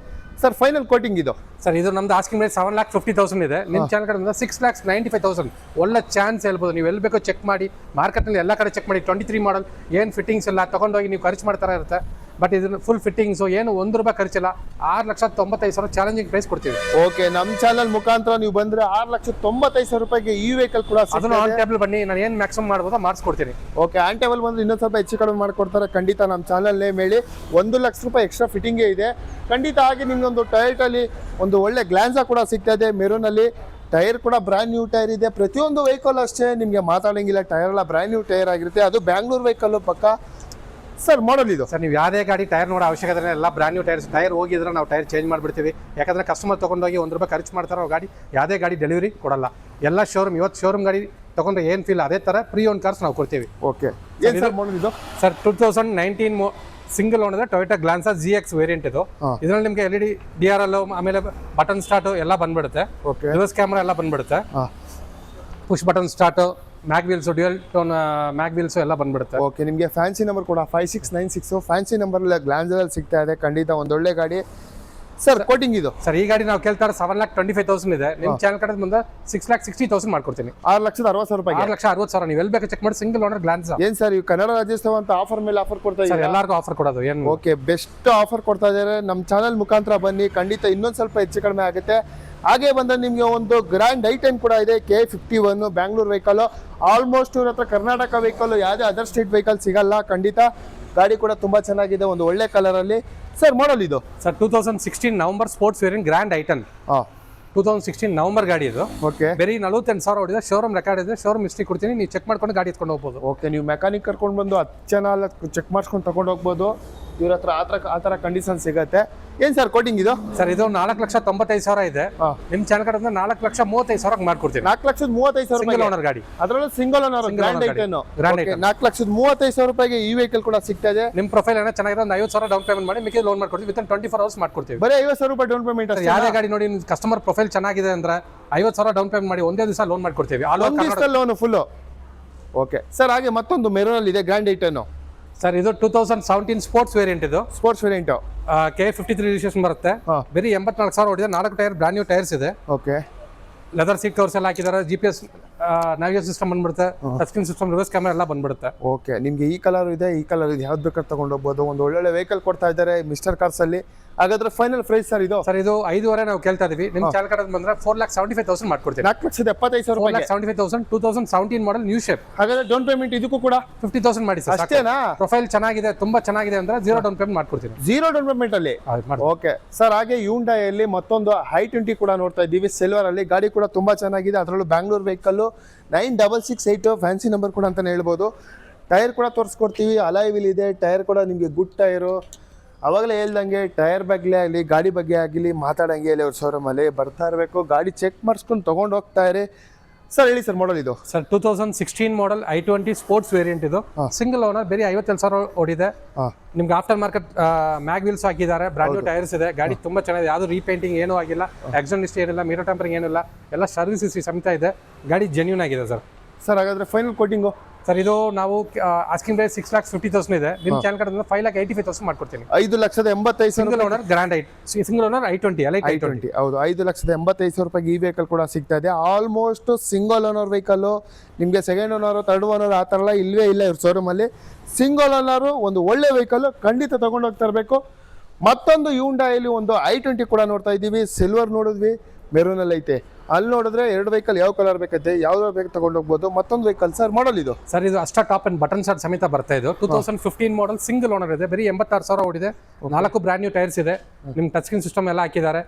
ಸರ್ ಫೈನಲ್ ಕೋಟಿಂಗ್ ಇದು? ಸರ್ ಇದು ನಮ್ದು ಆಸ್ಕಿಂಗ್ ಪ್ರೈಸ್ 7,50,000 ಇದೆ. ನಿಮ್ಮ ಚಾನಲ್ ಕಡೆಯಿಂದ 6,95,000. ಒಳ್ಳೆ ಚಾನ್ಸ್ ಹೇಳ್ಬೋದು. ನೀವು ಎಲ್ಲಿ ಬೇಕೋ ಚೆಕ್ ಮಾಡಿ, ಮಾರ್ಕೆಟ್ನಲ್ಲಿ ಎಲ್ಲ ಕಡೆ ಚೆಕ್ ಮಾಡಿ. 23 ಮಾಡಲ್, ಏನು ಫಿಟ್ಟಿಂಗ್ಸ್ ಎಲ್ಲ ತಗೊಂಡೋಗಿ ನೀವು ಖರ್ಚು ಮಾಡ್ತಾ ಇರುತ್ತೆ. ಬಟ್ ಇದನ್ನ ಫುಲ್ ಫಿಟ್ಟಿಂಗ್ಸು, ಏನು ₹1 ಖರ್ಚಿಲ್ಲ. 6,95,000 ಚಾಲೆಂಜಿಂಗ್ ಪ್ರೈಸ್ ಕೊಡ್ತೀವಿ. ಓಕೆ, ನಮ್ಮ ಚಾನಲ್ ಮುಖಾಂತರ ನೀವು ಬಂದರೆ 6,95,000 ರೂಪಾಯಿಗೆ ಈ ವೆಹಿಕಲ್ ಕೂಡ ಅದನ್ನು ಆನ್ ಟೇಬಲ್ ಬನ್ನಿ, ನಾನು ಏನು ಮ್ಯಾಕ್ಸಿಮಮ್ ಮಾಡ್ಬೋದೋ ಮಾಡಿಸ್ಕೊಡ್ತೀನಿ. ಓಕೆ, ಆನ್ ಟೇಬಲ್ ಬಂದರೆ ಇನ್ನೊಂದು ಸ್ವಲ್ಪ ಹೆಚ್ಚು ಕಡಿಮೆ ಮಾಡಿಕೊಡ್ತಾರೆ. ಖಂಡಿತ ನಮ್ಮ ಚಾನಲ್ ನೇಮ್ ಹೇಳಿ. 1 ಲಕ್ಷ ರೂಪಾಯಿ ಎಕ್ಸ್ಟ್ರಾ ಫಿಟ್ಟಿಂಗೇ ಇದೆ ಖಂಡಿತ. ಹಾಗೆ ನಿಮ್ಗೊಂದು ಟೊಯೋಟಲ್ಲಿ ಒಂದು ಒಳ್ಳೆ ಗ್ಲಾನ್ಸಾ ಕೂಡ ಸಿಗ್ತಾ ಇದೆ ಮೆರೂನಲ್ಲಿ. ಟೈರ್ ಕೂಡ ಬ್ರ್ಯಾಂಡ್ ನ್ಯೂ ಟೈರ್ ಇದೆ. ಪ್ರತಿಯೊಂದು ವೆಹಿಕಲ್ ಅಷ್ಟೇ, ನಿಮಗೆ ಮಾತಾಡೋಂಗಿಲ್ಲ, ಟೈರ್ ಎಲ್ಲ ಬ್ರ್ಯಾಂಡ್ ನ್ಯೂ ಟೈರ್ ಆಗಿರುತ್ತೆ. ಅದು ಬ್ಯಾಂಗ್ಳೂರ್ ವೆಹಿಕಲ್ಲು ಪಕ್ಕ. ಸರ್ ಮಾಡಲ್ ಇದು? ಸರ್ ನೀವು ಯಾವುದೇ ಗಾಡಿ ಟೈರ್ ನೋಡೋ ಅವಶ್ಯಕತೆ ಎಲ್ಲ ಬ್ರ್ಯಾಂಡ್ ನ್ಯೂ ಟೈರ್ಸ್. ಟೈರ್ ಹೋಗಿದ್ರೆ ನಾವು ಟೈರ್ ಚೇಂಜ್ ಮಾಡಿಬಿಡ್ತೀವಿ. ಯಾಕಂದರೆ ಕಸ್ಟಮರ್ ತೊಗೊಂಡೋಗಿ ₹1 ಖರ್ಚು ಮಾಡ್ತಾರೋ ಗಾಡಿ, ಯಾವುದೇ ಗಾಡಿ ಡೆಲಿವರಿ ಕೊಡಲ್ಲ. ಎಲ್ಲ ಶೋರೂಮ್, ಇವತ್ತು ಶೋರೂಮ್ ಗಾಡಿ ತೊಗೊಂಡ್ರೆ ಏನು ಫೀಲ್ ಅದೇ ಥರ ಪ್ರೀ ಓನ್ ಕಾರ್ಸ್ ನಾವು ಕೊಡ್ತೀವಿ. ಓಕೆ, ಏನು ಸರ್ ಮಾಡಲ್ ಇದು? Sir 2019 single owner Toyota Glanza GX variant ಇದು. ಇದರಲ್ಲಿ ನಿಮಗೆ LED DRL, ಆಮೇಲೆ ಬಟನ್ ಸ್ಟಾರ್ಟ್ ಎಲ್ಲ ಬಂದ್ಬಿಡುತ್ತೆ. ರಿವರ್ಸ್ ಕ್ಯಾಮ್ರಾ ಎಲ್ಲ ಬಂದ್ಬಿಡುತ್ತೆ. Push button start, mag wheels, dual tone mag wheels ಎಲ್ಲ ಬಂದ್ಬಿಡುತ್ತೆ. ಓಕೆ, ನಿಮಗೆ ಫ್ಯಾನ್ಸಿ ನಂಬರ್ ಕೂಡ 5696 ಫ್ಯಾನ್ಸಿ ನಂಬರ್ ಗ್ಲಾನ್ಸಲ್ಲಿ ಸಿಗ್ತಾ ಇದೆ. ಖಂಡಿತ ಒಂದೊಳ್ಳೆ ಗಾಡಿ. ಸರ್ ಕೋಟಿಂಗ್ ಇದು? ಸರ್ ಈ ಗಾಡಿ ನಾವು ಕೇಳ್ತಾರೆ 7,25,000 ಇದೆ. ನಿಮ್ಮ ಚಾನಲ್ ಕಡೆ ಬಂದ 6,60,000 ಮಾಡ್ಕೊಡ್ತೀನಿ. 6,60,000 ರೂಪಾಯಿ. 6,60,000 ನೀವು ಎಲ್ಲಿ ಬೇಕು ಚೆಕ್ ಮಾಡಿ. Single owner Glanza. ಏನು ಸರ್ ಇವು ಕನ್ನಡ ರಾಜ್ಯೋತ್ಸವ ಅಂತ ಆಫರ್ ಮೇಲೆ ಆಫರ್ ಕೊಡ್ತಾ ಇದ್ದಾರೆ? ಎಲ್ಲರಿಗೂ ಆಫರ್ ಕೊಡೋದು ಏನು? ಓಕೆ, ಬೆಸ್ಟ್ ಆಫರ್ ಕೊಡ್ತಾ ಇದ್ದಾರೆ. ನಮ್ಮ ಚಾನಲ್ ಮುಖಾಂತರ ಬನ್ನಿ, ಖಂಡಿತ ಇನ್ನೊಂದು ಸ್ವಲ್ಪ ಹೆಚ್ಚು ಕಡಿಮೆ ಆಗುತ್ತೆ. ಹಾಗೆ ಬಂದರೆ ನಿಮಗೆ ಒಂದು ಗ್ರ್ಯಾಂಡ್ ಐಟನ್ ಕೂಡ ಇದೆ, K51 ಬ್ಯಾಂಗ್ಳೂರ್ ವೆಹಿಕಲ್ಲು. ಆಲ್ಮೋಸ್ಟ್ ಇವ್ರ ಹತ್ರ ಕರ್ನಾಟಕ ವೆಹಿಕಲ್ಲು, ಯಾವುದೇ ಅದರ್ ಸ್ಟೇಟ್ ವೆಹಿಕಲ್ ಸಿಗಲ್ಲ. ಖಂಡಿತ ಗಾಡಿ ಕೂಡ ತುಂಬ ಚೆನ್ನಾಗಿದೆ, ಒಂದು ಒಳ್ಳೆ ಕಲರಲ್ಲಿ. ಸರ್ ಮಾಡಲ್ ಇದು? Sir 2016 November sports variant grand i ten. 2016 November ಗಾಡಿ ಇದು. ಓಕೆ, ಬರೀ 48,000 ಹೊಡಿದೆ. ಶೋರೂಮ್ ರೆಕಾರ್ಡ್ ಇದೆ, ಶೋರೂಮ್ ಹಿಸ್ಟ್ರಿ ಕೊಡ್ತೀನಿ, ನೀವು ಚೆಕ್ ಮಾಡ್ಕೊಂಡು ಗಾಡಿ ಎತ್ಕೊಂಡು ಹೋಗ್ಬೋದು. ಓಕೆ, ನೀವು ಮೆಕ್ಯಾನಿಕ್ ಕರ್ಕೊಂಡು ಬಂದು 10 ಜನ ಚೆಕ್ ಮಾಡಿಸ್ಕೊಂಡು ತಗೊಂಡು ಹೋಗ್ಬೋದು. ಇವ್ರ ಹತ್ರ ಆ ಥರ ಕಂಡೀಷನ್ ಸಿಗುತ್ತೆ. ಏನು ಸರ್ ಕೋಟಿಂಗ್ ಇದು? ಸರ್ ಇದು 4,95,000 ಇದೆ. ನಿಮ್ಮ ಚಾನಲ್ ಕಡೆ 4,35,000 ಮಾಡ್ಕೊಡ್ತೀವಿ. 4,35,000 ಸಿಂಗಲ್ ಓನರ್ ಗಾಡಿ, ಅದರಲ್ಲೂ ಸಿಂಗಲ್ ಓನರ್ ಗ್ರ್ಯಾಂಡ್ ಐಟನ್. 4,35,000 ರೂಪಾಯಿಗೆ ಈ ವೆಹಿಕಲ್ ಕೂಡ ಸಿಗ್ತಾ ಇದೆ. ನಿಮ್ಮ ಪ್ರೊಫೈಲ್ ಏನೋ ಚೆನ್ನಾಗಿರೋ ಒಂದು 50,000 ಡೌನ್ ಪೇಮೆಂಟ್ ಮಾಡಿ ಮಿಕ್ಕಿ ಲೋನ್ ಮಾಡ್ಕೊಡ್ತೀವಿ. ವಿತ್ 24 hours ಮಾಡ್ಕೊಡ್ತೀವಿ. ಬರೀ 50,000 ರೂಪಾಯಿ ಡೌನ್ ಪೇಮೆಂಟ್? ಯಾವುದೇ ಗಾಡಿ ನೋಡಿ ಕಸ್ಟಮರ್ ಪ್ರೊಫೈಲ್ ಚೆನ್ನಾಗಿದೆ ಅಂದ್ರೆ 50,000 ಡೌನ್ ಪೇಮೆಂಟ್ ಮಾಡಿ ಒಂದೇ ದಿವಸ ಲೋನ್ ಮಾಡ್ಕೊಡ್ತೀವಿ. Loan full. ಓಕೆ ಸರ್, ಹಾಗೆ ಮತ್ತೊಂದು ಮೆರೂನಲ್ಲಿ ಇದೆ ಗ್ರ್ಯಾಂಡ್ ಐಟನ್. ಸರ್ ಇದು 2017 ಸ್ಪೋರ್ಟ್ಸ್ ವೇರಿಯಂಟ್. ಇದು ಸ್ಪೋರ್ಟ್ಸ್ ವೇರಿಯಂಟ್ K53 ರಿಜಿಸ್ಟ್ರೇಷನ್ ಬರುತ್ತೆ. ಬರೀ 84,000 ಹೊಡಿದೆ. 4 ಟೈರ್ ಬ್ರ್ಯಾಂಡ್ ನ್ಯೂ ಟೈರ್ಸ್ ಇದೆ. ಓಕೆ, ಲೆದರ್ ಸೀಟ್ ಕವರ್ಸ್ ಎಲ್ಲ ಹಾಕಿದ್ದಾರೆ. GPS ನ್ಯಾವಿಗೇಷನ್ ಸಿಸ್ಟಮ್ ಬಂದ್ಬಿಡುತ್ತೆ, touch screen system, reverse camera ಎಲ್ಲ ಬಂದ್ಬಿಡುತ್ತೆ. ಓಕೆ, ನಿಮಗೆ ಈ ಕಲರ್ ಇದೆ, ಈ ಕಲರ್ ಇದೆ, ಯಾವ್ದು ಬೇಕಾದ್ರೆ ತಗೊಂಡು ಹೋಗ್ಬೋದು. ಒಂದು ಒಳ್ಳೊಳ್ಳೆ ವೆಹಿಕಲ್ ಕೊಡ್ತಾ ಇದ್ದಾರೆ ಮಿಸ್ಟರ್ ಕಾರ್ಸ್ ಅಲ್ಲಿ. ಹಾಗಾದ್ರೆ ಫೈನಲ್ ಪ್ರೈಸ್ ಸರ್ ಇದು? ಸರ್ ಇದು 5.5 ನಾವು ಕೇಳ್ತಾ ಇದೀವಿ. ನಿಮ್ ಚಾನಲ್ ಕಡೆ ಬಂದ್ರೆ 4,75,000 ಮಾಡ್ಕೊಡ್ತೀವಿ. 4,75,000 ರೂಪಾಯಿ. 4,75,000 2017 ಮಾಡಲ್ ನ್ಯೂ ಶೇಪ್. ಹಾಗಾದ್ರೆ ಡೌನ್ ಪೇಮೆಂಟ್ ಇದಕ್ಕೂ ಕೂಡ 50,000 ಮಾಡಿ ಸರ್. ಅಷ್ಟೇನಾ? ಪ್ರೊಫೈಲ್ ಚೆನ್ನಾಗಿದೆ, ತುಂಬಾ ಚೆನ್ನಾಗಿದೆ ಅಂದ್ರೆ 0 ಡೌನ್ ಪೇಮೆಂಟ್ ಮಾಡ್ಕೊಡ್ತೀನಿ. 0 ಡೌನ್ ಪೇಮೆಂಟ್ ಅಲ್ಲಿ? Okay sir. ಹಾಗೆ ಹ್ಯುಂಡೈಯಲ್ಲಿ ಮತ್ತೊಂದು i20 ಕೂಡ ನೋಡ್ತಾ ಇದ್ದೀವಿ ಸಿಲ್ವರ್ ಅಲ್ಲಿ. ಗಾಡಿ ಕೂಡ ತುಂಬಾ ಚೆನ್ನಾಗಿದೆ, ಅದರಲ್ಲೂ ಬ್ಯಾಂಗ್ಳೂರ್ ವೆಹಿಕಲ್ 9668 ಫ್ಯಾನ್ಸಿ ನಂಬರ್ ಕೂಡ ಅಂತಾನೆ ಹೇಳ್ಬೋದು. ಟೈರ್ ಕೂಡ ತೋರಿಸ್ಕೊಡ್ತೀವಿ, ಅಲಾಯ್ ವೀಲ್ ಇದೆ, ಟೈರ್ ಕೂಡ ನಿಮಗೆ ಗುಡ್ ಟೈರು. ಅವಾಗಲೇ ಹೇಳ್ದಂಗೆ ಟೈರ್ ಬಗ್ಗೆ ಆಗಲಿ ಗಾಡಿ ಬಗ್ಗೆ ಆಗಲಿ ಮಾತಾಡಂಗೆ ಇಲ್ಲಿ ಅವ್ರ ಶೋರೂಮಲ್ಲಿ ಬರ್ತಾ ಇರಬೇಕು. ಗಾಡಿ ಚೆಕ್ ಮಾಡಿಸ್ಕೊಂಡು ತೊಗೊಂಡು ಹೋಗ್ತಾ ಇರಿ. ಸರ್ ಹೇಳಿ ಸರ್ ಮಾಡಲ್ ಇದು? ಸರ್ 2016 ಮಾಡಲ್ i20 ಸ್ಪೋರ್ಟ್ಸ್ ವೇರಿಯಂಟ್ ಇದು. ಸಿಂಗಲ್ ಓನರ್, ಬೇರೆ 52,000 ಓಡಿದೆ. ನಿಮ್ಗೆ ಆಫ್ಟರ್ ಮಾರ್ಕೆಟ್ ಮ್ಯಾಗ್ ವೀಲ್ಸ್ ಹಾಕಿದ್ದಾರೆ, ಬ್ರಾಂಡ್ ನ್ಯೂ ಟೈರ್ಸ್ ಇದೆ. ಗಾಡಿ ತುಂಬಾ ಚೆನ್ನಾಗಿದೆ, ಯಾವುದು ರೀಪೇಂಟಿಂಗ್ ಏನೂ ಆಗಿಲ್ಲ, ಆಕ್ಸಿಡೆಂಟ್ ಹಿಸ್ಟ್ರಿ ಏನಿಲ್ಲ, ಮಿರರ್ ಟೆಂಪರಿಂಗ್ ಏನಿಲ್ಲ, ಎಲ್ಲ ಸರ್ವಿಸ್ ಹಿಸ್ಟ್ರಿ ಸಮೇತ ಇದೆ. ಗಾಡಿ ಜೆನ್ಯೂನ್ ಆಗಿದೆ ಸರ್. ಸರ್ ಹಾಗಾದ್ರೆ ಫೈನಲ್ ಕೋಟಿಂಗು? ಸರ್ ಇದು ನಾವು ಆಸ್ಕಿಂಗ್ ಪ್ರೈಸ್ 6,50,000 ಇದೆ. ನಿಮ್ಮ ಚಾನಲ್ ಕಡೆ 5,85,000 ಮಾಡ್ಕೊಡ್ತೀನಿ. 5,85,000. Single owner grand single owner i20 i20 ಹೌದು. 5,85,000 ರೂಪಾಯಿಗೆ ಈ ವೆಹಿಕಲ್ ಕೂಡ ಸಿಗ್ತಾ ಇದೆ. Almost single owner vehicle. ನಿಮಗೆ ಸೆಕೆಂಡ್ ಓನರ್, ಥರ್ಡ್ ಓನರ್ ಆ ಥರ ಎಲ್ಲ ಇಲ್ಲವೇ ಇಲ್ಲ ಇವ್ರ ಶೋರೂಮಲ್ಲಿ. ಸಿಂಗಲ್ ಓನರು ಒಂದು ಒಳ್ಳೆ ವೆಹಿಕಲ್, ಖಂಡಿತ ತಗೊಂಡು ಹೋಗ್ತಾ ಇರಬೇಕು. ಮತ್ತೊಂದು ಹ್ಯುಂಡೈಯಲ್ಲಿ ಒಂದು i20 ಕೂಡ ನೋಡ್ತಾ ಇದ್ದೀವಿ. ಸಿಲ್ವರ್ ನೋಡಿದ್ವಿ, ಮೆರೂನಲ್ಲಿ ಐತೆ. ಅಲ್ಲಿ ನೋಡಿದ್ರೆ 2 ವೆಹಿಕಲ್ ಯಾವ ಕಲರ್ ಬೇಕೈತೆ, ಯಾವ್ದು ಬೇಕು ತಗೊಂಡು ಹೋಗ್ಬೋದು. ಮತ್ತೊಂದು ವೆಹಿಕಲ್ ಸರ್ ಮಾಡಲ್ ಇದು? ಸರ್ ಇದು ಅಷ್ಟ ಟಾಪ್ ಅಂಡ್ ಬಟನ್ ಶಾರ್ಟ್ ಸಮೇತ ಬರ್ತಾ ಇದು. 2015 ಮಾಡಲ್ ಸಿಂಗಲ್ ಓನರ್ ಇದೆ, ಬರೀ 86,000 ಓಡಿದೆ. 4 ಬ್ರಾಂಡ್ ನ್ಯೂ ಟೈರ್ಸ್ ಇದೆ. ನಿಮ್ ಟಚ್ ಸ್ಕ್ರೀನ್ ಸಿಸ್ಟಮ್ ಎಲ್ಲ ಹಾಕಿದ್ದಾರೆ.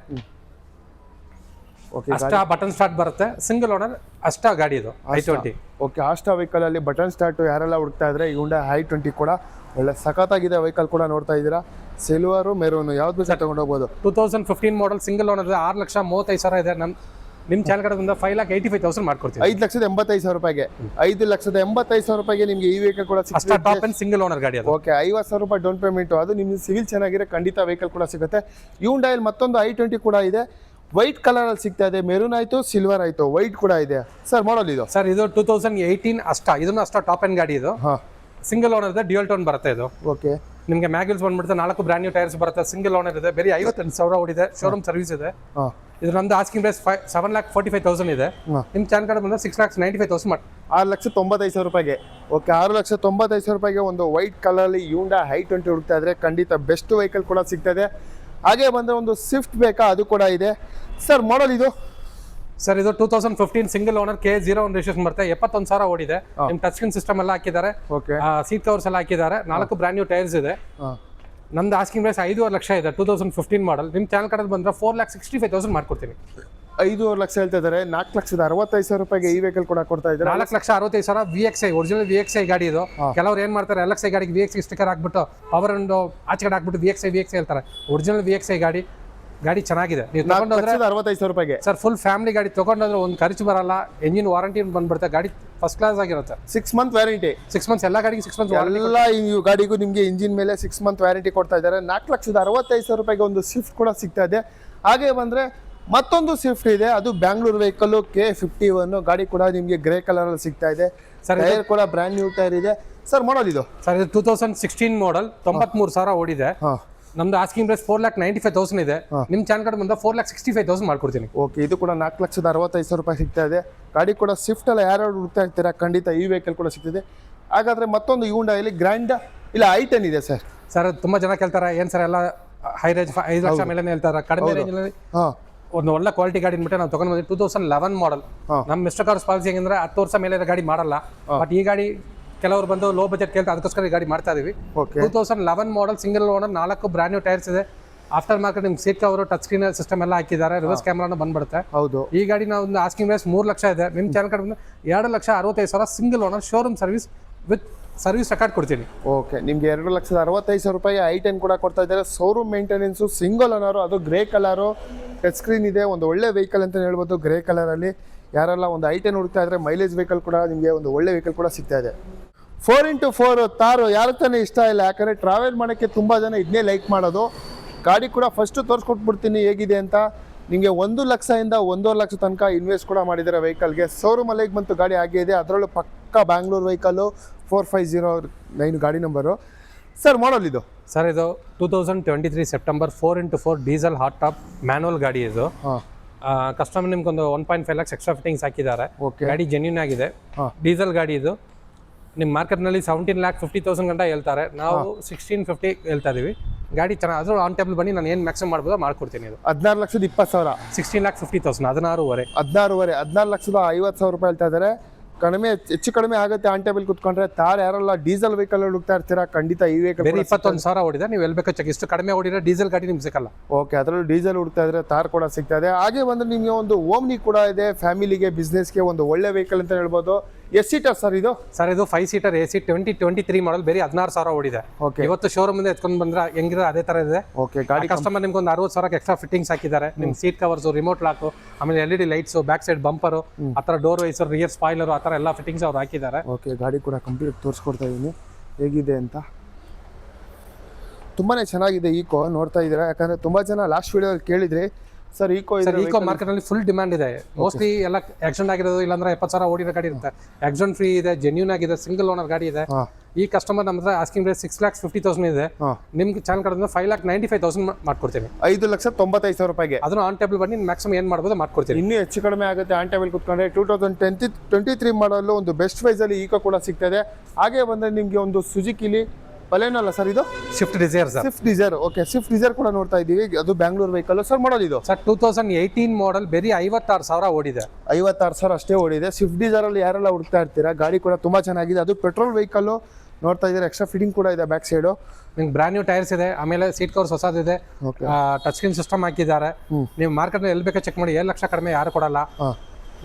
ಅಷ್ಟ ಬಟನ್ ಸ್ಟಾರ್ಟ್ ಬರುತ್ತೆ, ಸಿಂಗಲ್ ಓನರ್ ಅಷ್ಟ ಗಾಡಿ ಇದು i20. ಓಕೆ, ಅಷ್ಟ ವೆಹಿಕಲ್ ಅಲ್ಲಿ ಬಟನ್ ಸ್ಟಾರ್ಟ್ ಯಾರೆಲ್ಲ ಹುಡುಕ್ತಾ ಇದ್ರೆ ಹ್ಯುಂಡೈ i20 ಕೂಡ ಒಳ್ಳೆ ಸಖತ್ತಾಗಿದೆ ವೆಹಿಕಲ್ ಕೂಡ ನೋಡ್ತಾ ಇದ್ದೀರಾ. ಸಿಲ್ವರು, ಮೆರೂನು ಯಾವ್ದು ಬೇಕಾದ್ರೆ ತಗೊಂಡು ಹೋಗ್ಬೋದು. 2015 ಮಾಡಲ್ ಸಿಂಗಲ್ ಓನರ್ ಇದೆ, 6,35,000 ಇದೆ. ನಿಮ್ಮ ಚಾನಲ್ ಕಡೆಯಿಂದ 5,85,000 ಮಾಡ್ಕೊಡ್ತೀವಿ. 5,85,000 ರೂಪಾಯಿಗೆ. 5,85,000 ರೂಪಾಯಿಗೆ ನಿಮಗೆ ಈ ವೆಹಿಕಲ್ ಕೂಡ ಸಿಗುತ್ತೆ. ಟಾಪ್ ಅಂಡ್ ಸಿಂಗಲ್ ಓನರ್ ಗಾಡಿ ಅದು. ಓಕೆ, 50,000 ರೂಪಾಯಿ ಡೌನ್ ಪೇಮೆಂಟ್. ಅದು ನಿಮ್ಗೆ ಸಿವಿಲ್ ಚೆನ್ನಾಗಿರೋ ಖಂಡಿತ ವೆಹಿಕಲ್ ಕೂಡ ಸಿಗುತ್ತೆ. ಹ್ಯುಂಡೈಯಲ್ಲಿ ಮತ್ತೊಂದು i20 ಕೂಡ ಇದೆ, ವೈಟ್ ಕಲರ್ ಅಲ್ಲಿ ಸಿಗ್ತಾ ಇದೆ. ಮೆರೂನ್ ಆಯ್ತು, ಸಿಲ್ವರ್ ಆಯ್ತು, ವೈಟ್ ಕೂಡ ಇದೆ. ಸರ್ ಮಾಡಲ್ ಇದು? ಸರ್ ಇದು 2018 ಅಷ್ಟ. ಇದನ್ನು ಅಷ್ಟ ಟಾಪ್ ಅಂಡ್ ಗಾಡಿ ಇದು. ಸಿಂಗಲ್ ಓನರ್ ಇದೆ, ಡ್ಯೂಯಲ್ ಟೋನ್ ಬರುತ್ತೆ ಇದು. ಓಕೆ, ನಿಮಗೆ ಮ್ಯಾಗಿಲ್ಸ್ ಬಂದ್ಬಿಡುತ್ತೆ, 4 ಬ್ರಾಂಡ್ ನ್ಯೂ ಟೈರ್ಸ್ ಬರುತ್ತೆ. ಸಿಂಗಲ್ ಓನರ್ ಇದೆ, ಬೇರೆ 58,000 ಓಡಿದೆ. ಶೋರೂಮ್ ಸರ್ವಿಸ್ ಇದೆ. ಇದು ನಮ್ದು ಆಸ್ಕಿಂಗ್ ಪ್ರೈಸ್ 7,45,000 ಇದೆ. ನಿಮ್ಮ ಚಾನಲ್ ಕಡೆ ಬಂದ್ರೆ 6,95,000 ಮಾಡಿ 6,95,000 ರೂಪಾಯಿಗೆ. ಓಕೆ, 6,95,000 ರೂಪಾಯಿಗೆ ಒಂದು ವೈಟ್ ಕಲರ್ ಅಲ್ಲಿ ಹ್ಯುಂಡೈ i20 ಹುಡುಕ್ತಾ ಇದ್ರೆ ಖಂಡಿತ ಬೆಸ್ಟ್ ವೆಹಿಕಲ್ ಕೂಡ ಸಿಗ್ತದೆ. ಹಾಗೆ ಬಂದ್ರೆ ಒಂದು ಸ್ವಿಫ್ಟ್ ಬೇಕಾ, ಅದು ಕೂಡ ಇದೆ. ಸರ್ ಮಾಡಲ್ ಇದು? ಸರ್ ಇದು 2015 ಸಿಂಗಲ್ ಓನರ್ K01 ರಿಜಿಸ್ಟ್ರೇಷನ್ ಬರುತ್ತೆ, 71,000 ಓಡಿದೆ. ನಿಮ್ ಟಚ್ ಸ್ಕ್ರೀನ್ ಸಿಸ್ಟಮ್ ಎಲ್ಲ ಹಾಕಿದ್ದಾರೆ, ಸೀಟ್ ಕವರ್ಸ್ ಎಲ್ಲ ಹಾಕಿದ್ದಾರೆ, 4 ಬ್ರಾಂಡ್ ನ್ಯೂ ಟೈರ್ಸ್ ಇದೆ. ನಮ್ದು ಆಸ್ಕಿಂಗ್ ಪ್ರೈಸ್ 5.5 ಲಕ್ಷ ಇದೆ. 2015 ಮಾಡಲ್. ನಿಮ್ಮ ಚಾನಲ್ ಕಡೆ ಬಂದ್ರೆ 4,65,000 ಮಾಡ್ಕೊಡ್ತೀನಿ. 5.5 ಲಕ್ಷ ಹೇಳ್ತಾ ಇದ್ದಾರೆ. 4,65,000 ರೂಪಾಯಿಗೆ ಈ ವೆಹಿಕಲ್ ಕೂಡ ಕೊಡ್ತಾ ಇದ್ದಾರೆ. 4,65,000 VXI ಒರಿಜಿನಲ್ VXI ಗಾಡಿ ಇದು. ಕೆಲವರು ಏನ್ ಮಾಡ್ತಾರೆ, LXI ಗಾಡಿಗೆ VXI ಸ್ಟಿಕರ್ ಹಾಕ್ಬಿಟ್ಟು ಪವರ್ ಒಂದು ಆಚೆ ಕಡೆ ಹಾಕ್ಬಿಟ್ಟು VXI ಹೇಳ್ತಾರೆ. ಒರಿಜಿನಲ್ VXI ಗಾಡಿ ಚೆನ್ನಾಗಿದೆ. ನೀವು ತಗೊಂಡೋದ್ರೆ 65,000 ರೂಪಾಯಿಗೆ ಸರ್ ಫುಲ್ ಫ್ಯಾಮಿಲಿ ಗಾಡಿ ತಗೊಂಡೋದ್ರೆ ಒಂದು ಖರ್ಚು ಬರಲ್ಲ, ಎಂಜಿನ್ ವಾರಂಟಿ ಬಂದ್ಬಿಡುತ್ತೆ. ಗಾಡಿ ಫಸ್ಟ್ ಕ್ಲಾಸ್ ಆಗಿರುತ್ತೆ. 6 ಮಂತ್ ವ್ಯಾರಂಟಿ. 6 ಮಂತ್ಸ್ ಎಲ್ಲ ಗಾಡಿಗೆ 6 ಮಂತ್ಸ್ ಎಲ್ಲ ಗಾಡಿಗೂ ನಿಮಗೆ ಇಂಜಿನ್ ಮೇಲೆ 6 ಮಂತ್ ವ್ಯಾರಂಟಿ ಕೊಡ್ತಾ ಇದ್ದಾರೆ. 4,65,000 ರೂಪಾಯಿಗೆ ಒಂದು ಸ್ವಿಫ್ಟ್ ಕೂಡ ಸಿಗ್ತಾ ಇದೆ. ಹಾಗೆ ಬಂದ್ರೆ ಮತ್ತೊಂದು ಸ್ವಿಫ್ಟ್ ಇದೆ, ಅದು ಬ್ಯಾಂಗ್ಳೂರ್ ವೆಹಿಕಲ್ K51 ಗಾಡಿ ಕೂಡ ನಿಮಗೆ ಗ್ರೇ ಕಲರ್ ಅಲ್ಲಿ ಸಿಗ್ತಾ ಇದೆ. ಟೈರ್ ಕೂಡ ಬ್ರಾಂಡ್ ನ್ಯೂ ಟೈರ್ ಇದೆ. ಸರ್ ಮಾಡಲ್ ಇದು? ಸರ್ ಇದು 2016 ಮಾಡಲ್, 93,000 ಓಡಿದೆ. ನಮ್ದು ಆಸ್ಕಿಂಗ್ ಪ್ರೈಸ್ 4,95,000 ಇದೆ. ನಿಮ್ಮ ಚಾನಲ್ ಕಡೆ ಬಂದ 4,65,000 ಮಾಡ್ಕೊಡ್ತೀನಿ. ಓಕೆ, ಇದು ಕೂಡ 4,65,000 ರೂಪಾಯಿ ಸಿಗ್ತಾ ಇದೆ. ಗಾಡಿ ಕೂಡ ಸ್ವಿಫ್ಟ್ ಅಲ್ಲ, ಯಾರು ಹುಡುಕ್ತಾ ಇರ್ತೀರಾ ಖಂಡಿತ ಈ ವೆಹಿಕಲ್ ಕೂಡ ಸಿಗ್ತಿದೆ. ಹಾಗಾದ್ರೆ ಮತ್ತೊಂದು ಹ್ಯುಂಡೈಯಲ್ಲಿ ಗ್ರ್ಯಾಂಡ್ ಇಲ್ಲ i10 ಇದೆ ಸರ್. ಸರ್ ತುಂಬಾ ಜನ ಕೇಳ್ತಾರೆ, ಏನ್ ಸರ್ ಎಲ್ಲ ಹೈ ರೇಂಜ್ 5 ಲಕ್ಷ ಮೇಲೆ ಹೇಳ್ತಾರೆ. ಕಡಿಮೆ ರೇಂಜ್ ಅಲ್ಲಿ ಒಂದು ಒಳ್ಳೆ ಕ್ವಾಲಿಟಿ ಗಾಡಿ ಬಿಟ್ಟು ನಾವು ತಗೊಂಡ್ ಬಂದ್ವಿ. 2011 ಮಾಡಲ್. ನಮ್ಮ ಮಿಸ್ಟರ್ ಕಾರ್ಸ್ ಪಾಲಿಸಿ ಹೆಂಗಂದ್ರೆ 10 ವರ್ಷ ಮೇಲೆ ಗಾಡಿ ಮಾಡಲ್ಲ. ಬಟ್ ಈ ಗಾಡಿ ಕೆಲವರು ಬಂದು ಲೋ ಬಜೆಟ್ ಕೇಳ್ತಾರೆ, ಅದಕ್ಕೋಸ್ಕರ ಈ ಗಾಡಿ ಮಾಡ್ತಾ ಇದೀವಿ. 2011 model single owner, 4 brand new tyres ಇದೆ. ಆಫ್ಟರ್ ಮಾರ್ಕೆಟ್ ನಿಮ್ಗೆ seat cover, touch screen system ಎಲ್ಲ ಹಾಕಿದ್ದಾರೆ, ರಿವರ್ಸ್ ಕ್ಯಾಮ್ರಾನು ಬಂದ್ಬಿಡುತ್ತೆ. ಹೌದು. ಈ ಗಾಡಿ ನಾವು ಒಂದು ಆಸ್ಕಿಂಗ್ ಪ್ರೈಸ್ 3 ಲಕ್ಷ ಇದೆ. ನಿಮ್ಮ ಚಾನಲ್ ಕಡೆ ಬಂದು 2,65,000 single owner, showroom service with service record ಕೊಡ್ತೀನಿ. ಓಕೆ, ನಿಮಗೆ 2,65,000 ರೂಪಾಯಿ i10 ಕೂಡ ಕೊಡ್ತಾ ಇದ್ದಾರೆ. ಶೋರೂಮ್ ಮೇಂಟೆನೆನ್ಸು, ಸಿಂಗಲ್ ಓನರು, ಅದು ಗ್ರೇ ಕಲರು, ಟಚ್ ಸ್ಕ್ರೀನ್ ಇದೆ. ಒಂದು ಒಳ್ಳೆ ವೆಹಿಕಲ್ ಅಂತ ಹೇಳ್ಬೋದು ಗ್ರೇ ಕಲರಲ್ಲಿ. ಯಾರೆಲ್ಲ ಒಂದು i10 ಹುಡುಕ್ತಾ ಇದ್ರೆ ಮೈಲೇಜ್ ವೆಹಿಕಲ್ ಕೂಡ ನಿಮಗೆ ಒಂದು ಒಳ್ಳೆ ವೆಹಿಕಲ್ ಕೂಡ ಸಿಗ್ತಾ ಇದೆ. 4x4 ತಾರು ಯಾರ ತಾನೇ ಇಷ್ಟ ಇಲ್ಲ, ಯಾಕಂದರೆ ಟ್ರಾವೆಲ್ ಮಾಡೋಕ್ಕೆ ತುಂಬ ಜನ ಇದನ್ನೇ ಲೈಕ್ ಮಾಡೋದು. ಗಾಡಿ ಕೂಡ ಫಸ್ಟು ತೋರಿಸ್ಕೊಟ್ಬಿಡ್ತೀನಿ ಹೇಗಿದೆ ಅಂತ. ನಿಮಗೆ 1 ಲಕ್ಷದಿಂದ 1.5 ಲಕ್ಷ ತನಕ ಇನ್ವೆಸ್ಟ್ ಕೂಡ ಮಾಡಿದ್ದಾರೆ ವೆಹಿಕಲ್ಗೆ. ಶೋರೂಮಲ್ಲಿ ಬಂತು ಗಾಡಿ ಆಗೇ ಇದೆ, ಅದರಲ್ಲೂ ಪಕ್ಕ ಬ್ಯಾಂಗ್ಳೂರ್ ವೆಹಿಕಲ್ಲು 4509 ಗಾಡಿ ನಂಬರು. ಸರ್ ಮಾಡಲ್ ಇದು? ಸರ್ ಇದು 2023 September 4x4 diesel hard top manual ಗಾಡಿ ಇದು. ಕಸ್ಟಮರ್ ನಿಮ್ಗೊಂದು 1.5 lakhs ಎಕ್ಸ್ಟ್ರಾ ಫಿಟ್ಟಿಂಗ್ಸ್ ಹಾಕಿದ್ದಾರೆ. ಓಕೆ. ಗಾಡಿ ಜೆನ್ಯೂನ್ ಆಗಿದೆ, ಡೀಸೆಲ್ ಗಾಡಿ ಇದು. ನಿಮ್ಮ ಮಾರ್ಕೆಟ್ನಲ್ಲಿ 17,50,000 ಗಂಟ ಹೇಳ್ತಾರೆ, ನಾವು 1650 ಹೇಳ್ತಾ ಇದೀವಿ. ಗಾಡಿ ಚೆನ್ನಾಗಿ ಅದ್ರ ಆನ್ ಟೇಬಲ್ ಬನ್ನಿ, ನಾನು ಏನು ಮ್ಯಾಕ್ಸಿಮಮ್ ಮಾಡ್ಬೋದೋ ಮಾಡ್ಕೊಡ್ತೀನಿ. ಇದು 16,20,000 16,50,000 16.5 14,50,000 ರೂಪಾಯಿ ಹೇಳ್ತಾ ಇದ್ದಾರೆ. ಕಡಿಮೆ ಹೆಚ್ಚು ಕಡಿಮೆ ಆಗುತ್ತೆ ಆನ್ ಟೇಬಲ್ ಕುತ್ಕೊಂಡ್ರೆ. ತಾರ್ ಯಾರೆಲ್ಲ ಡೀಸೆಲ್ ವೆಹಿಕಲ್ ಹುಡುಕ್ತಾ ಇರ್ತೀರಾ, ಖಂಡಿತ ಈ ವೆಹಿಕಲ್ ಬೇರೆ 21,000 ಓಡಿದೆ. ನೀವು ಎಲ್ಲಿ ಬೇಕೋ ಚೆಕ್. ಇಷ್ಟು ಕಡಿಮೆ ಓಡಿದ್ರೆ ಡೀಸೆಲ್ ಗಾಡಿ ನಿಮ್ಗೆ ಸಿಕ್ಕಲ್ಲ. ಓಕೆ, ಅದರಲ್ಲೂ ಡೀಸೆಲ್ ಹುಡುಕ್ತಾ ಇದ್ರೆ ತಾರ್ ಕೂಡ ಸಿಗ್ತಾ ಇದೆ. ಹಾಗೆ ಬಂದ್ರೆ ನಿಮಗೆ ಒಂದು ಓಮ್ನಿ ಕೂಡ ಇದೆ, ಫ್ಯಾಮಿಲಿಗೆ ಬಿಸ್ನೆಸ್ಗೆ ಒಂದು ಒಳ್ಳೆ ವೆಹಿಕಲ್ ಅಂತ ಹೇಳ್ಬೋದು. ಎಷ್ಟು ಸೀಟರ್ ಸರ್ ಇದು? ಸರ್ ಇದು 5 ಸೀಟರ್ AC 2023 ಮಾಡಲ್, ಬೇರೆ 16,000 ಓಡಿದೆ. ಓಕೆ. ಇವತ್ತು ಶೋರೂಮ್ ಇಂದ ಎತ್ಕೊಂಡು ಬಂದ್ರೆ ಹೆಂಗಿರೋ ಅದೇ ತರ ಇದೆ. ಓಕೆ. ಗಾಡಿ ಕಸ್ಟಮರ್ ನಿಮ್ಗೆ ಒಂದು 60,000 ಎಕ್ಸ್ಟ್ರಾ ಫಿಟ್ಟಿಂಗ್ಸ್ ಹಾಕಿದ್ದಾರೆ. ನಿಮ್ ಸೀಟ್ ಕವರ್ಸ್, ರಿಮೋಟ್ ಲಾಕ್, ಆಮೇಲೆ LED lights, back side bumper, ಆತರ ಡೋರ್ ವೈಸರ್, ರಿಯರ್ ಸ್ಪಾಯ್ಲರ್, ಆತರ ಎಲ್ಲ ಫಿಟ್ಟಿಂಗ್ಸ್ ಅವ್ರು ಹಾಕಿದ್ದಾರೆ. ಓಕೆ. ಗಾಡಿ ಕೂಡ ಕಂಪ್ಲೀಟ್ ತೋರಿಸ್ಕೊಡ್ತಾ ಇದೀನಿ ಹೇಗಿದೆ ಅಂತ. ತುಂಬಾನೇ ಚೆನ್ನಾಗಿದೆ ಈಕೋ, ನೋಡ್ತಾ ಇದ್ದೀರಾ. ಯಾಕಂದ್ರೆ ತುಂಬಾ ಜನ ಲಾಸ್ಟ್ ವಿಡಿಯೋದಲ್ಲಿ ಕೇಳಿದ್ರಿ ಸರ್ ಈಕೋ ಈಕೋ ಮಾರ್ಕೆಟ್ ಅಲ್ಲಿ ಫುಲ್ ಡಿಮ್ಯಾಂಡ್ ಇದೆ. ಮೋಸ್ಟ್ಲಿ ಎಲ್ಲ ಆಕ್ಸಿಡೆಂಟ್ ಆಗಿರೋದು, ಇಲ್ಲಾಂದ್ರೆ 70,000 ಓಡಿರೋ ಗಾಡಿ ಇರುತ್ತೆ. ಆಕ್ಸಿಡೆಂಟ್ ಫ್ರೀ ಇದೆ, ಜೆನ್ಯೂನ್ ಆಗಿದೆ, ಸಿಂಗಲ್ ಓನರ್ ಗಾಡಿ ಇದೆ. ಈ ಕಸ್ಟಮರ್ ನಮ್ಮ ಹತ್ರ ಆಸ್ಕಿಂಗ್ ರೇಟ್ 6,50,000 ಇದೆ. ನಿಮ್ಗೆ ಚಾನಲ್ ಕಡೆಯಿಂದ 5,95,000 ಮಾಡ್ಕೊಡ್ತೀನಿ. 5,95,000 ರೂಪಾಯಿಗೆ ಅದನ್ನು ಆನ್ ಟೇಬಲ್ ಬನ್ನಿ, ಮ್ಯಾಕ್ಸಿಮಮ್ ಏನು ಮಾಡ್ಬೋದು ಮಾಡ್ಕೊಡ್ತೀನಿ. ಇನ್ನೂ ಹೆಚ್ಚು ಕಡಿಮೆ ಆಗುತ್ತೆ ಆನ್ ಟೇಬಲ್ ಕುತ್ಕೊಂಡ್ರೆ. 2023 ಮಾಡಲ್ ಒಂದು ಬೆಸ್ಟ್ ಪ್ರೈಸ್ ಅಲ್ಲಿ ಈಕೋ ಕೂಡ ಸಿಗ್ತದೆ. ಹಾಗೆ ಬಂದ್ರೆ ನಿಮ್ಗೆ ಒಂದು ಸುಜುಕಿಲಿ ಬಲೇನೋ ಅಲ್ಲ ಸರ್ ಇದು, Swift Dzire sir. Swift Dzire. Okay, Swift Dzire ಕೂಡ ನೋಡ್ತಾ ಇದೀವಿ. ಅದು ಬ್ಯಾಂಗ್ಳೂರ್ ವೆಹಿಕಲ್ ಸರ್. ಮಾಡಲ್ ಇದು ಸರ್ 2018 ಮಾಡಲ್, ಬೇರೆ 56,000 ಓಡಿದೆ. 56,000 ಅಷ್ಟೇ ಓಡಿದೆ. ಸ್ವಿಫ್ಟ್ ಡಿಸೈರ್ ಅಲ್ಲಿ ಯಾರೆಲ್ಲ ಹುಡುಕ್ತಾ ಇರ್ತೀರಾ, ಗಾಡಿ ಕೂಡ ತುಂಬಾ ಚೆನ್ನಾಗಿದೆ. ಅದು ಪೆಟ್ರೋಲ್ ವೆಹಿಕಲ್ ನೋಡ್ತಾ ಇದ್ದಾರೆ. ಎಕ್ಸ್ಟ್ರಾ ಫಿಟ್ಟಿಂಗ್ ಕೂಡ ಇದೆ ಬ್ಯಾಕ್ ಸೈಡ್. ನಿಮ್ಗೆ ಬ್ರ್ಯಾಂಡ್ ನ್ಯೂ ಟೈರ್ಸ್ ಇದೆ, ಆಮೇಲೆ ಸೀಟ್ ಕವರ್ಸ್ ಹೊಸದಿದೆ, ಟಚ್ ಸ್ಕ್ರೀನ್ ಸಿಸ್ಟಮ್ ಹಾಕಿದ್ದಾರೆ. ನೀವು ಮಾರ್ಕೆಟ್ ಎಲ್ಲಿ ಬೇಕೋ ಚೆಕ್ ಮಾಡಿ. 7 ಲಕ್ಷ ಕಡಿಮೆ ಯಾರು ಕೊಡಲ್ಲ.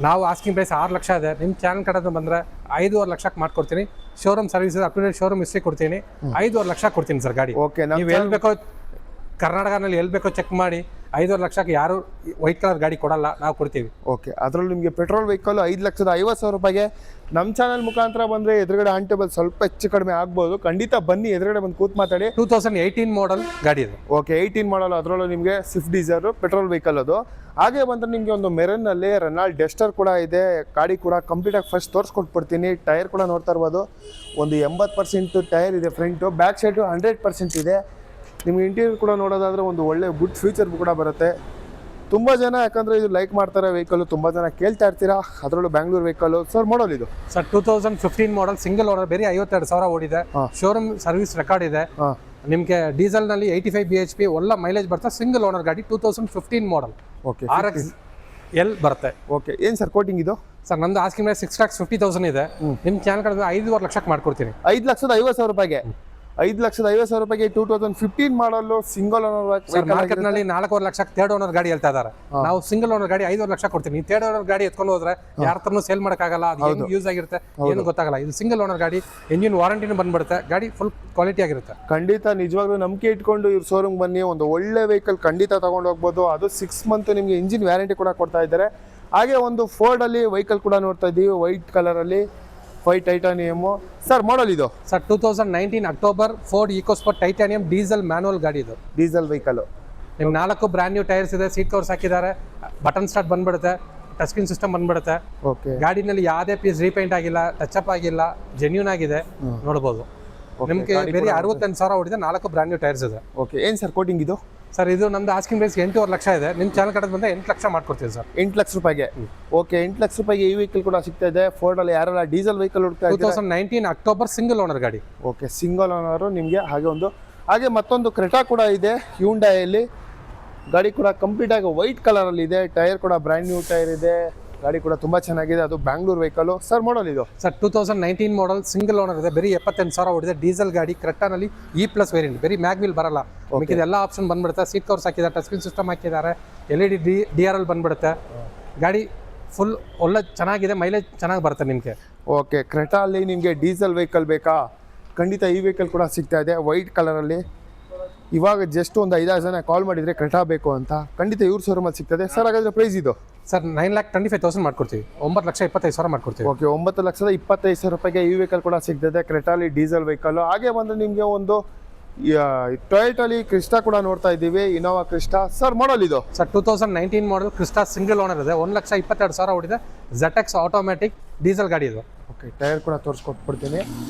ನಾವು ಆಸ್ಕಿಂಗ್ ಪ್ರೈಸ್ 6 ಲಕ್ಷ ಇದೆ. ನಿಮ್ಮ ಚಾನಲ್ ಕಡೆದು ಬಂದ್ರೆ 5.5 ಲಕ್ಷಕ್ಕೆ ಮಾಡ್ಕೊಡ್ತೀನಿ. Showroom service up to date showroom history ಕೊಡ್ತೀನಿ. 5.5 ಲಕ್ಷ ಕೊಡ್ತೀನಿ ಸರ್ ಗಾಡಿ. ಓಕೆ. ನೀವು ಎಲ್ಲಿ ಬೇಕೋ ಕರ್ನಾಟಕನಲ್ಲಿ ಎಲ್ಲಿ ಬೇಕೋ ಚೆಕ್ ಮಾಡಿ. 5.5 ಲಕ್ಷಕ್ಕೆ ಯಾರು ವೈಟ್ ಕಲರ್ ಗಾಡಿ ಕೊಡಲ್ಲ, ನಾವು ಕೊಡ್ತೀವಿ. ಓಕೆ. ಅದರಲ್ಲೂ ನಿಮಗೆ ಪೆಟ್ರೋಲ್ ವೆಹಿಕಲ್ 5,50,000 ರೂಪಾಯಿಗೆ ನಮ್ಮ ಚಾನಲ್ ಮುಖಾಂತರ ಬಂದರೆ ಎದುರುಗಡೆ ಆನ್ ಟೇಬಲ್ ಸ್ವಲ್ಪ ಹೆಚ್ಚು ಕಡಿಮೆ ಆಗ್ಬೋದು. ಖಂಡಿತ ಬನ್ನಿ, ಎದುರುಗಡೆ ಬಂದು ಕೂತ್ ಮಾತಾಡಿ. 2018 ಮಾಡಲ್ ಗಾಡಿ ಇದು. ಓಕೆ. 18 ಮಾಡಲ್. ಅದರಲ್ಲೂ ನಿಮಗೆ ಸ್ವಿಫ್ಟ್ ಡಿಸೈರ್ ಪೆಟ್ರೋಲ್ ವೆಹಿಕಲ್ ಅದು. ಹಾಗೆ ಬಂದರೆ ನಿಮಗೆ ಒಂದು ಮೆರನ್ನಲ್ಲಿ ರೆನಾಲ್ಡ್ ಡಸ್ಟರ್ ಕೂಡ ಇದೆ. ಗಾಡಿ ಕೂಡ ಕಂಪ್ಲೀಟಾಗಿ ಫಸ್ಟ್ ತೋರಿಸ್ಕೊಟ್ಬಿಡ್ತೀನಿ. ಟೈರ್ ಕೂಡ ನೋಡ್ತಾ ಇರ್ಬೋದು. ಒಂದು 80% ಟೈರ್ ಇದೆ ಫ್ರಂಟು. ಬ್ಯಾಕ್ ಸೈಡು 100% ಇದೆ. ನಿಮ್ಗೆ ಇಂಟೀರಿಯರ್ ಕೂಡ ನೋಡೋದಾದ್ರೆ ಒಂದು ಒಳ್ಳೆ ಗುಡ್ ಫ್ಯೂಚರ್ ಕೂಡ ಬರುತ್ತೆ. ತುಂಬ ಜನ ಯಾಕಂದರೆ ಇದು ಲೈಕ್ ಮಾಡ್ತಾರೆ ವೆಹಿಕಲ್, ತುಂಬ ಜನ ಕೇಳ್ತಾ ಇರ್ತೀರಾ. ಅದರಲ್ಲೂ ಬ್ಯಾಂಗ್ಳೂರ್ ವೆಹಿಕಲ್ ಸರ್. ಮಾಡಲ್ ಇದು ಸರ್ 2015 ಮಾಡಲ್, ಸಿಂಗಲ್ ಓನರ್, ಬೇರೆ 52,000 ಓಡಿದೆ. ಶೋರೂಮ್ ಸರ್ವಿಸ್ ರೆಕಾರ್ಡ್ ಇದೆ. ನಿಮಗೆ ಡೀಸೆಲ್ ನಲ್ಲಿ 85 BHP ಒಳ್ಳೆ ಮೈಲೇಜ್ ಬರುತ್ತೆ. ಸಿಂಗಲ್ ಓನರ್ ಗಾಡಿ 2015 ಮಾಡಲ್. ಓಕೆ. RXL ಬರುತ್ತೆ. ಓಕೆ. ಏನು ಸರ್ ಕೋಟಿಂಗ್ ಇದು? ಸರ್ ನಮ್ದು ಆಸ್ಕಿಂಗ್ ಪ್ರೈಸ್ 6,50,000 ಇದೆ. ನಿಮ್ಮ ಚಾನಲ್ ಕಡೆ 5.5 ಲಕ್ಷಕ್ಕೆ ಮಾಡ್ಕೊಡ್ತೀನಿ. 5,50,000 ರೂಪಾಯಿಗೆ. 5,50,000 ರೂಪಾಯಿಗೆ 2015 ಮಾಡಲು ಸಿಂಗಲ್ ಓನರ್. ಮಾರ್ಕೆಟ್ ನಲ್ಲಿ 4.5 ಲಕ್ಷಕ್ಕೆ ಥರ್ಡ್ ಓನರ್ ಗಾಡಿ ಹೇಳ್ತಾ ಇದಾರೆ. ನಾವು ಸಿಂಗಲ್ ಓನರ್ ಗಾಡಿ 5.5 ಲಕ್ಷ ಕೊಡ್ತೀನಿ. ಥರ್ಡ್ ಓನರ್ ಗಾಡಿ ಎತ್ಕೊಂಡು ಹೋದ್ರೆ ಯಾರ ಹತ್ರನೂ ಸೇಲ್ ಮಾಡೋಕ್ಕಾಗಲ್ಲ. ಅದು ಹೆಂಗ್ ಯೂಸ್ ಆಗಿರುತ್ತೆ ಏನು ಗೊತ್ತಾಗಲ್ಲ. ಇದು ಸಿಂಗಲ್ ಓನರ್ ಗಾಡಿ, ಎಂಜಿನ್ ವಾರಂಟಿನೂ ಬಂದ್ಬಿಡುತ್ತೆ. ಗಾಡಿ ಫುಲ್ ಕ್ವಾಲಿಟಿ ಆಗಿರುತ್ತೆ. ಖಂಡಿತ ನಿಜವಾಗ್ಲೂ ನಂಬಿಕೆ ಇಟ್ಕೊಂಡು ಇವ್ರ ಶೋರೂಮ್ ಬನ್ನಿ. ಒಂದು ಒಳ್ಳೆ ವೆಹಿಕಲ್ ಖಂಡಿತ ತಗೊಂಡು ಹೋಗ್ಬೋದು. ಅದು 6 ಮಂತ್ ನಿಮಗೆ ಇಂಜಿನ್ ವ್ಯಾರಂಟಿ ಕೂಡ ಕೊಡ್ತಾ ಇದ್ದಾರೆ. ಹಾಗೆ ಒಂದು ಫೋರ್ಡ್ ಅಲ್ಲಿ ವೆಹಿಕಲ್ ಕೂಡ ನೋಡ್ತಾ ಇದ್ದೀವಿ, ವೈಟ್ ಕಲರ್ ಅಲ್ಲಿ, ವೈಟ್ ಟೈಟಾನಿಯಮ್. ಸರ್ ಮಾಡಲ್ ಇದು sir 2019 October, Ford EcoSport titanium diesel manual ಗಾಡಿ ಇದು. Diesel vehicle. ನಿಮ್ಗೆ 4 ಬ್ರ್ಯಾಂಡ್ ನ್ಯೂ ಟೈರ್ಸ್ ಇದೆ, ಸೀಟ್ ಕವರ್ಸ್ ಹಾಕಿದ್ದಾರೆ, ಬಟನ್ ಸ್ಟಾರ್ಟ್ ಬಂದ್ಬಿಡುತ್ತೆ, ಟಚ್ ಸ್ಕ್ರೀನ್ ಸಿಸ್ಟಮ್ ಬಂದ್ಬಿಡುತ್ತೆ. ಓಕೆ. ಗಾಡಿನಲ್ಲಿ ಯಾವುದೇ ಪೀಸ್ ರೀಪೇಂಟ್ ಆಗಿಲ್ಲ, ಟಚ್ ಅಪ್ ಆಗಿಲ್ಲ, ಜೆನ್ಯೂನ್ ಆಗಿದೆ, ನೋಡ್ಬೋದು. ನಿಮ್ಗೆ ಬೇರೆ 68,000 ಓಡಿದೆ. 4 ಬ್ರ್ಯಾಂಡ್ ನ್ಯೂ ಟೈರ್ಸ್ ಇದೆ. ಓಕೆ. ಏನು ಸರ್ ಕೋಟಿಂಗ್ ಇದು? ಸರ್ ಇದು ನಮ್ದು ಆಸ್ಕಿಂಗ್ ಪ್ರೈಸ್ 8.5 ಲಕ್ಷ ಇದೆ. ನಿಮ್ಮ ಚಾನಲ್ ಕಡೆ ಬಂದರೆ 8 ಲಕ್ಷ ಮಾಡ್ಕೊಡ್ತೀವಿ ಸರ್. 8 ಲಕ್ಷ ರೂಪಾಯಿಗೆ. ಓಕೆ. 8 ಲಕ್ಷ ರೂಪಾಯಿಗೆ ಈ ವೆಹಿಕಲ್ ಕೂಡ ಸಿಗ್ತಾ ಇದೆ. ಫೋರ್ಡ್ ಅಲ್ಲಿ ಯಾರೆಲ್ಲ ಡೀಸೆಲ್ ವೆಹಿಕಲ್ ಹುಡುಕ್ತಾ ಇದ್ದಾರೆ, 2019 ಅಕ್ಟೋಬರ್ ಸಿಂಗಲ್ ಓನರ್ ಗಾಡಿ. ಓಕೆ. ಸಿಂಗಲ್ ಓನರ್ ನಿಮಗೆ. ಹಾಗೆ ಮತ್ತೊಂದು ಕ್ರೆಟಾ ಕೂಡ ಇದೆ ಹ್ಯುಂಡೈಯಲ್ಲಿ. ಗಾಡಿ ಕೂಡ ಕಂಪ್ಲೀಟ್ ಆಗಿ ವೈಟ್ ಕಲರ್ ಅಲ್ಲಿ ಇದೆ. ಟೈರ್ ಕೂಡ ಬ್ರ್ಯಾಂಡ್ ನ್ಯೂ ಟೈರ್ ಇದೆ. ಗಾಡಿ ಕೂಡ ತುಂಬಾ ಚೆನ್ನಾಗಿದೆ. ಅದು ಬ್ಯಾಂಗ್ಳೂರ್ ವೆಹಿಕಲ್. ಸರ್ ಮಾಡಲ್ ಇದು? ಸರ್ 2019 ಮಾಡಲ್, ಸಿಂಗಲ್ ಓನರ್ ಇದೆ, ಬರೀ 78,000 ಓಡಿದೆ. ಡೀಸೆಲ್ ಗಾಡಿ, ಕ್ರೆಟಾನಲ್ಲಿ E+ ವೇರಿಯಂಟ್, ಬರೀ ಮ್ಯಾಗ್ವಿಲ್ ಬರಲ್ಲ. ಮಿಕ್ಕಿದ ಎಲ್ಲ ಆಪ್ಷನ್ ಬಂದ್ಬಿಡುತ್ತೆ. ಸೀಟ್ ಕವರ್ಸ್ ಹಾಕಿದ್ದಾರೆ, ಟಚ್ ಸ್ಕ್ರೀನ್ ಸಿಸ್ಟಮ್ ಹಾಕಿದ್ದಾರೆ, LED DRL ಬಂದ್ಬಿಡುತ್ತೆ. ಗಾಡಿ ಫುಲ್ ಒಳ್ಳೆ ಚೆನ್ನಾಗಿದೆ, ಮೈಲೇಜ್ ಚೆನ್ನಾಗಿ ಬರುತ್ತೆ ನಿಮಗೆ. ಓಕೆ. ಕ್ರೆಟಾ ಅಲ್ಲಿ ನಿಮಗೆ ಡೀಸೆಲ್ ವೆಹಿಕಲ್ ಬೇಕಾ? ಖಂಡಿತ ಈ ವೆಹಿಕಲ್ ಕೂಡ ಸಿಗ್ತಾ ಇದೆ ವೈಟ್ ಕಲರಲ್ಲಿ. ಇವಾಗ ಜಸ್ಟ್ ಒಂದು 5-6 ಜನ ಕಾಲ್ ಮಾಡಿದರೆ ಕ್ರೆಟಾ ಬೇಕು ಅಂತ. ಖಂಡಿತ ಇವ್ರ ಶೋರೂಮಲ್ಲಿ ಸಿಗ್ತದೆ. ಸರ್ ಹಾಗಾದರೆ ಪ್ರೈಸ್ ಇದು? ಸರ್ 9,25,000 ಮಾಡ್ಕೊಡ್ತೀವಿ. 9,25,000 ಮಾಡ್ಕೊಡ್ತೀವಿ. ಓಕೆ. 9,25,000 ರೂಪಾಯಿಗೆ ಈ ವೆಹಿಕಲ್ ಕೂಡ ಸಿಗ್ತದೆ, ಕ್ರೆಟಾಲಿ ಡೀಸೆಲ್ ವೆಹಿಕಲ್. ಹಾಗೆ ಬಂದರೆ ನಿಮಗೆ ಒಂದು ಟೊಯೋಟಾಲಿ ಕ್ರಿಸ್ಟಾ ಕೂಡ ನೋಡ್ತಾ ಇದ್ದೀವಿ, ಇನೋವಾ ಕ್ರಿಸ್ಟಾ. ಸರ್ ಮಾಡಲ್ ಇದು? ಸರ್ 2019 ಮಾಡಲ್ ಕ್ರಿಸ್ಟಾ, ಸಿಂಗಲ್ ಓನರ್ ಇದೆ, 1,22,000 ಓಡಿದೆ. ZX ಆಟೋಮ್ಯಾಟಿಕ್ ಡೀಸೆಲ್ ಗಾಡಿ ಇದು. ಓಕೆ. ಟೈರ್ ಕೂಡ ತೋರಿಸ್ಕೊಟ್ಬಿಡ್ತೀನಿ.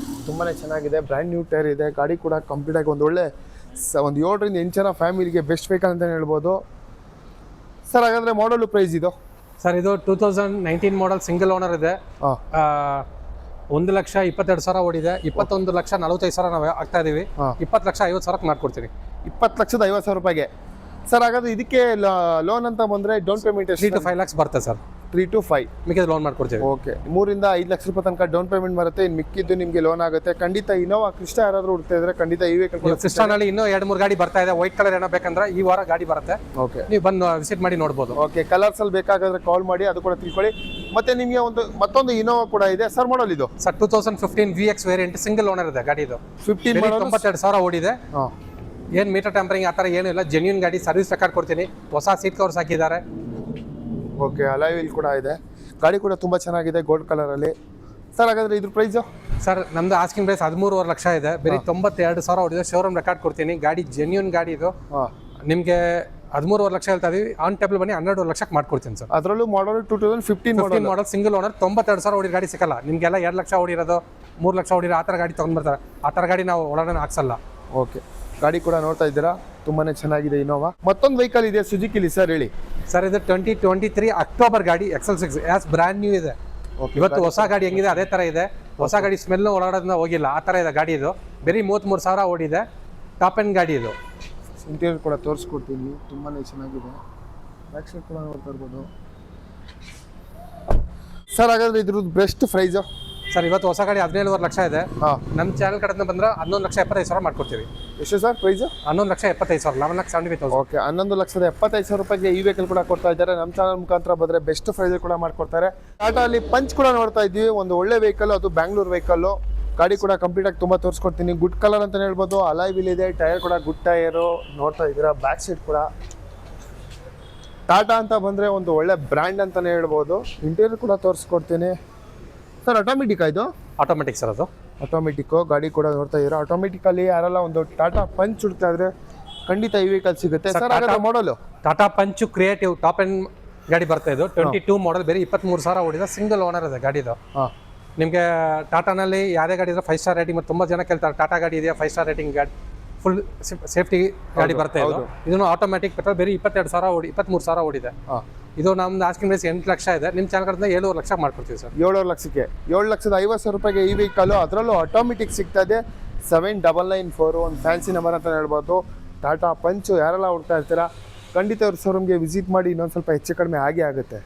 ತುಂಬಾ ಚೆನ್ನಾಗಿದೆ, ಬ್ರ್ಯಾಂಡ್ ನ್ಯೂ ಟೈರ್ ಇದೆ. ಗಾಡಿ ಕೂಡ ಕಂಪ್ಲೀಟಾಗಿ ಒಂದು ಒಳ್ಳೆ ಒಂದು 7ರಿಂದ 8 ಜನ ಫ್ಯಾಮಿಲಿಗೆ ಬೆಸ್ಟ್ ವೆಹಿಕಲ್ ಅಂತಲೇ ಹೇಳ್ಬೋದು. ಸರ್ ಹಾಗಾದರೆ ಮಾಡಲು ಪ್ರೈಸ್ ಇದು? ಸರ್ ಇದು 2019 ಮಾಡಲ್ ಸಿಂಗಲ್ ಓನರ್ ಇದೆ. ಹಾಂ 1,22,000 ಓಡಿದೆ. 21,45,000 ನಾವು ಆಗ್ತಾ ಇದೀವಿ. 20,50,000 ಮಾಡ್ಕೊಡ್ತೀನಿ. 20,50,000 ರೂಪಾಯಿಗೆ. ಸರ್ ಹಾಗಾದ್ರೆ ಇದಕ್ಕೆ ಲೋನ್ ಅಂತ ಬಂದರೆ ಡೌನ್ ಪೇಮೆಂಟ್ 3 to 5 lakhs ಬರುತ್ತೆ ಸರ್. 3 to 5 ಮಿಕ್ಕಿದ ಲೋನ್ ಮಾಡ್ಕೊಡ್ತೀವಿ. ಓಕೆ, 3 ಇಂದ 5 ಲಕ್ಷ ರೂಪಾಯಿ ತನಕ ಡೌನ್ ಪೇಮೆಂಟ್ ಬರುತ್ತೆ. ಇನ್ನು ಮಿಕ್ಕಿದ್ದು ನಿಮಗೆ ಲೋನ್ ಆಗುತ್ತೆ. ಖಂಡಿತ ಇನೋವಾ ಕ್ರಿಸ್ಟಾ ಯಾರಾದರೂ ಹುಡ್ತಾ ಇದ್ರೆ ಖಂಡಿತ ಈ ವೆಹಿಕಲ್ ಕ್ರಿಸ್ಟಾನಲ್ಲಿ ಇನ್ನೂ 2-3 ಗಾಡಿ ಬರ್ತಾ ಇದೆ. ವೈಟ್ ಕಲರ್ ಏನೋ ಬೇಕಂದ್ರೆ ಈ ವಾರ ಗಾಡಿ ಬರುತ್ತೆ. ಓಕೆ, ನೀವು ಬಂದು ವಿಸಿಟ್ ಮಾಡಿ ನೋಡ್ಬೋದು. ಓಕೆ, ಕಲರ್ಸಲ್ಲಿ ಬೇಕಾದ್ರೆ ಕಾಲ್ ಮಾಡಿ, ಅದು ಕೂಡ ತಿಳ್ಕೊಳ್ಳಿ. ಮತ್ತೆ ನಿಮಗೆ ಮತ್ತೊಂದು ಇನೋವಾ ಕೂಡ ಇದೆ ಸರ್. ಮಾಡಲ್ ಇದು sir 2015 VX variant single owner ಇದೆ ಗಾಡಿ. ಇದು 15 92,000 ಓಡಿದೆ. ಹಾಂ, ಏನು ಮೀಟರ್ ಟ್ಯಾಂಪರಿಂಗ್ ಆ ಥರ ಏನೂ ಇಲ್ಲ. ಜೆನ್ಯೂನ್ ಗಾಡಿ, ಸರ್ವಿಸ್ ರೆಕಾರ್ಡ್ ಕೊಡ್ತೀನಿ. ಹೊಸ ಸೀಟ್ ಕವರ್ಸ್ ಹಾಕಿದ್ದಾರೆ. ಓಕೆ, ಅಲಾಯ್ ವೀಲ್ ಕೂಡ ಇದೆ. ಗಾಡಿ ಕೂಡ ತುಂಬ ಚೆನ್ನಾಗಿದೆ, ಗೋಲ್ಡ್ ಕಲರಲ್ಲಿ. ಸರ್ ಹಾಗಾದ್ರೆ ಇದ್ರ ಪ್ರೈಸು? ಸರ್ ನಮ್ದು ಆಸ್ಕಿಂಗ್ ಪ್ರೈಸ್ 13.5 ಲಕ್ಷ ಇದೆ. ಬರೀ 92,000 ಓಡಿದೆ. ಶೋರೂಮ್ ರೆಕಾರ್ಡ್ ಕೊಡ್ತೀನಿ. ಗಾಡಿ ಜೆನ್ಯೂನ್ ಗಾಡಿ ಇದು. ಹಾಂ, ನಿಮಗೆ 13.5 ಲಕ್ಷ ಹೇಳ್ತಾ ಇದೀವಿ. ಆನ್ ಟೇಬಲ್ ಬನ್ನಿ 12 ಲಕ್ಷಕ್ಕೆ ಮಾಡ್ಕೊಡ್ತೀನಿ ಸರ್. ಅದರಲ್ಲೂ ಮಾಡಲ್ 2015 ಮಾಡಲ್ ಸಿಂಗಲ್ ಓನರ್. 92,000 ಓಡಿ ಗಾಡಿ ಸಿಕ್ಕಲ್ಲ ನಿಮಗೆಲ್ಲ. 2 ಲಕ್ಷ ಓಡಿರೋದು, 3 ಲಕ್ಷ ಓಡಿರೋ ಆ ಥರ ಗಾಡಿ ತೊಗೊಂಡ್ಬರ್ತಾರೆ. ಆ ಥರ ಗಾಡಿ ನಾವು ಒಳಗಡೆ ಹಾಕ್ಸಲ್ಲ. ಓಕೆ, ಗಾಡಿ ಕೂಡ ನೋಡ್ತಾ ಇದ್ದೀರಾ, ತುಂಬಾನೇ ಚೆನ್ನಾಗಿದೆ ಇನೋವಾ. ಮತ್ತೊಂದು ವೆಹಿಕಲ್ ಇದೆ ಸುಜುಕಿಲಿ ಸರ್, ಹೇಳಿ ಸರ್. ಇದು 2023 ಅಕ್ಟೋಬರ್ ಗಾಡಿ, XL6 ಆಸ್ ಬ್ರ್ಯಾಂಡ್ ನ್ಯೂ ಇದೆ. ಇವತ್ತು ಹೊಸ ಗಾಡಿ ಹೆಂಗಿದೆ ಅದೇ ಥರ ಇದೆ. ಹೊಸ ಗಾಡಿ ಸ್ಮೆಲ್ ಒಳಗಡೆ ಹೋಗಿಲ್ಲ, ಆ ಥರ ಇದೆ ಗಾಡಿ. ಇದು ಬರೀ 33,000 ಓಡಿದೆ. ಟಾಪ್ ಎಂಡ್ ಗಾಡಿ ಇದು. ಇಂಟೀರಿಯರ್ ಕೂಡ ತೋರಿಸ್ಕೊಡ್ತೀನಿ, ತುಂಬಾನೇ ಚೆನ್ನಾಗಿದೆ. ಬ್ಯಾಕ್ ಸೈಡ್ ಕೂಡ ನೋಡ್ತಾ ಇರ್ಬೋದು ಸರ್. ಹಾಗಾದ್ರೆ ಇದ್ರದ್ದು ಬೆಸ್ಟ್ ಪ್ರೈಸು? ಸರ್ ಇವತ್ತು ಹೊಸ ಗಾಡಿ 17.5 ಲಕ್ಷ ಇದೆ. ಹಾಂ, ನಮ್ಮ ಚಾನಲ್ ಕಡೆಯಿಂದ ಬಂದ್ರೆ 11,75,000 ಮಾಡ್ಕೊಡ್ತೀವಿ. ಎಷ್ಟು ಸರ್ ಪ್ರೈಸು? 11,75,000, 11,75,000. ಓಕೆ, 11,75,000 ರೂಪಾಯಿಗೆ ಈ ವೆಹಿಕಲ್ ಕೂಡ ಕೊಡ್ತಾ ಇದ್ದಾರೆ. ನಮ್ಮ ಚಾನಲ್ ಮುಖಾಂತರ ಬಂದರೆ ಬೆಸ್ಟ್ ಪ್ರೈಸ್ ಕೂಡ ಮಾಡ್ಕೊಡ್ತಾರೆ. ಟಾಟಾ ಅಲ್ಲಿ ಪಂಚ್ ಕೂಡ ನೋಡ್ತಾ ಇದ್ದೀವಿ, ಒಂದು ಒಳ್ಳೆ ವೆಹಿಕಲ್. ಅದು ಬ್ಯಾಂಗ್ಳೂರ್ ವೆಹಿಕಲ್ಲು. ಗಾಡಿ ಕೂಡ ಕಂಪ್ಲೀಟಾಗಿ ತುಂಬ ತೋರಿಸ್ಕೊಡ್ತೀನಿ. ಗುಡ್ ಕಲರ್ ಅಂತಲೇ ಹೇಳ್ಬೋದು. ಅಲಾಯ್ ವೀಲ್ ಇದೆ. ಟೈರ್ ಕೂಡ ಗುಡ್ ಟೈರು ನೋಡ್ತಾ ಇದ್ದೀರಾ. ಬ್ಯಾಕ್ ಸೈಡ್ ಕೂಡ ಟಾಟಾ ಅಂತ ಬಂದರೆ ಒಂದು ಒಳ್ಳೆ ಬ್ರ್ಯಾಂಡ್ ಅಂತಲೇ ಹೇಳ್ಬೋದು. ಇಂಟೀರಿಯರ್ ಕೂಡ ತೋರಿಸ್ಕೊಡ್ತೀನಿ ಸರ್. ಆಟೋಮೆಟಿಕ್ ಇದು? ಆಟೋಮೆಟಿಕ್ ಸರ್, ಅದು ಆಟೋಮೆಟಿಕ್ಕು. ಗಾಡಿ ಕೂಡ ನೋಡ್ತಾ ಇದ್ದೀರಾ. ಆಟೋಮೆಟಿಕಲ್ಲಿ ಯಾರೆಲ್ಲ ಒಂದು ಟಾಟಾ ಪಂಚ್ ಹುಡ್ತಾ ಇದ್ರೆ ಖಂಡಿತ ಈ ವೆಹಿಕಲ್ ಸಿಗುತ್ತೆ ಸರ್. ಹಾಗಾದ್ರೆ ಮಾಡಲು Tata punch creative top end ಗಾಡಿ ಬರ್ತಾ ಇದು. 22 ಮಾಡಲ್, ಬೇರೆ 23,000 ಓಡಿದೆ. ಸಿಂಗಲ್ ಓನರ್ ಇದೆ ಗಾಡಿದು. ಹಾಂ, ನಿಮಗೆ ಟಾಟಾನಲ್ಲಿ ಯಾವುದೇ ಗಾಡಿ ಇದ್ರೆ 5 ಸ್ಟಾರ್ ರೇಟಿಂಗ್. ಮತ್ತು ತುಂಬ ಜನ ಕೇಳ್ತಾರೆ ಟಾಟಾ ಗಾಡಿ ಇದೆಯಾ 5 ಸ್ಟಾರ್ ರೇಟಿಂಗ್ ಗಾಡಿ. ಫುಲ್ ಸೇಫ್ಟಿ ಗಾಡಿ ಬರ್ತಾ ಇದೆ. ಇದನ್ನು ಆಟೋಮೆಟಿಕ್ ಪೆಟ್ರೋಲ್. ಬೇರೆ 22,000 ಓಡಿ 23,000 ಓಡಿದೆ. ಹಾಂ, ಇದು ನಮ್ದು ಆಸ್ಕಿಂಗ್ ಪ್ರೈಸ್ 8 ಲಕ್ಷ ಇದೆ. ನಿಮ್ಮ ಚಾನಲ್ ಕಡೆಯಿಂದ 7 ಲಕ್ಷ ಮಾಡ್ಕೊಡ್ತೀವಿ ಸರ್. 7 ಲಕ್ಷಕ್ಕೆ 7,50,000 ರೂಪಾಯಿಗೆ ಈ ವೆಹಿಕಲ್ಲು. ಅದರಲ್ಲೂ ಆಟೋಮೆಟಿಕ್ ಸಿಗ್ತಾ ಇದೆ. 7994 ಒಂದು ಫ್ಯಾನ್ಸಿ ನಂಬರ್ ಅಂತ ಹೇಳ್ಬೋದು. ಟಾಟಾ ಪಂಚು ಯಾರೆಲ್ಲ ಹುಡ್ತಾ ಇರ್ತೀರಾ ಖಂಡಿತ ಅವ್ರ ಶೋರೂಮ್ಗೆ ವಿಸಿಟ್ ಮಾಡಿ. ಇನ್ನೊಂದು ಸ್ವಲ್ಪ ಹೆಚ್ಚು ಕಡಿಮೆ ಆಗೇ ಆಗುತ್ತೆ.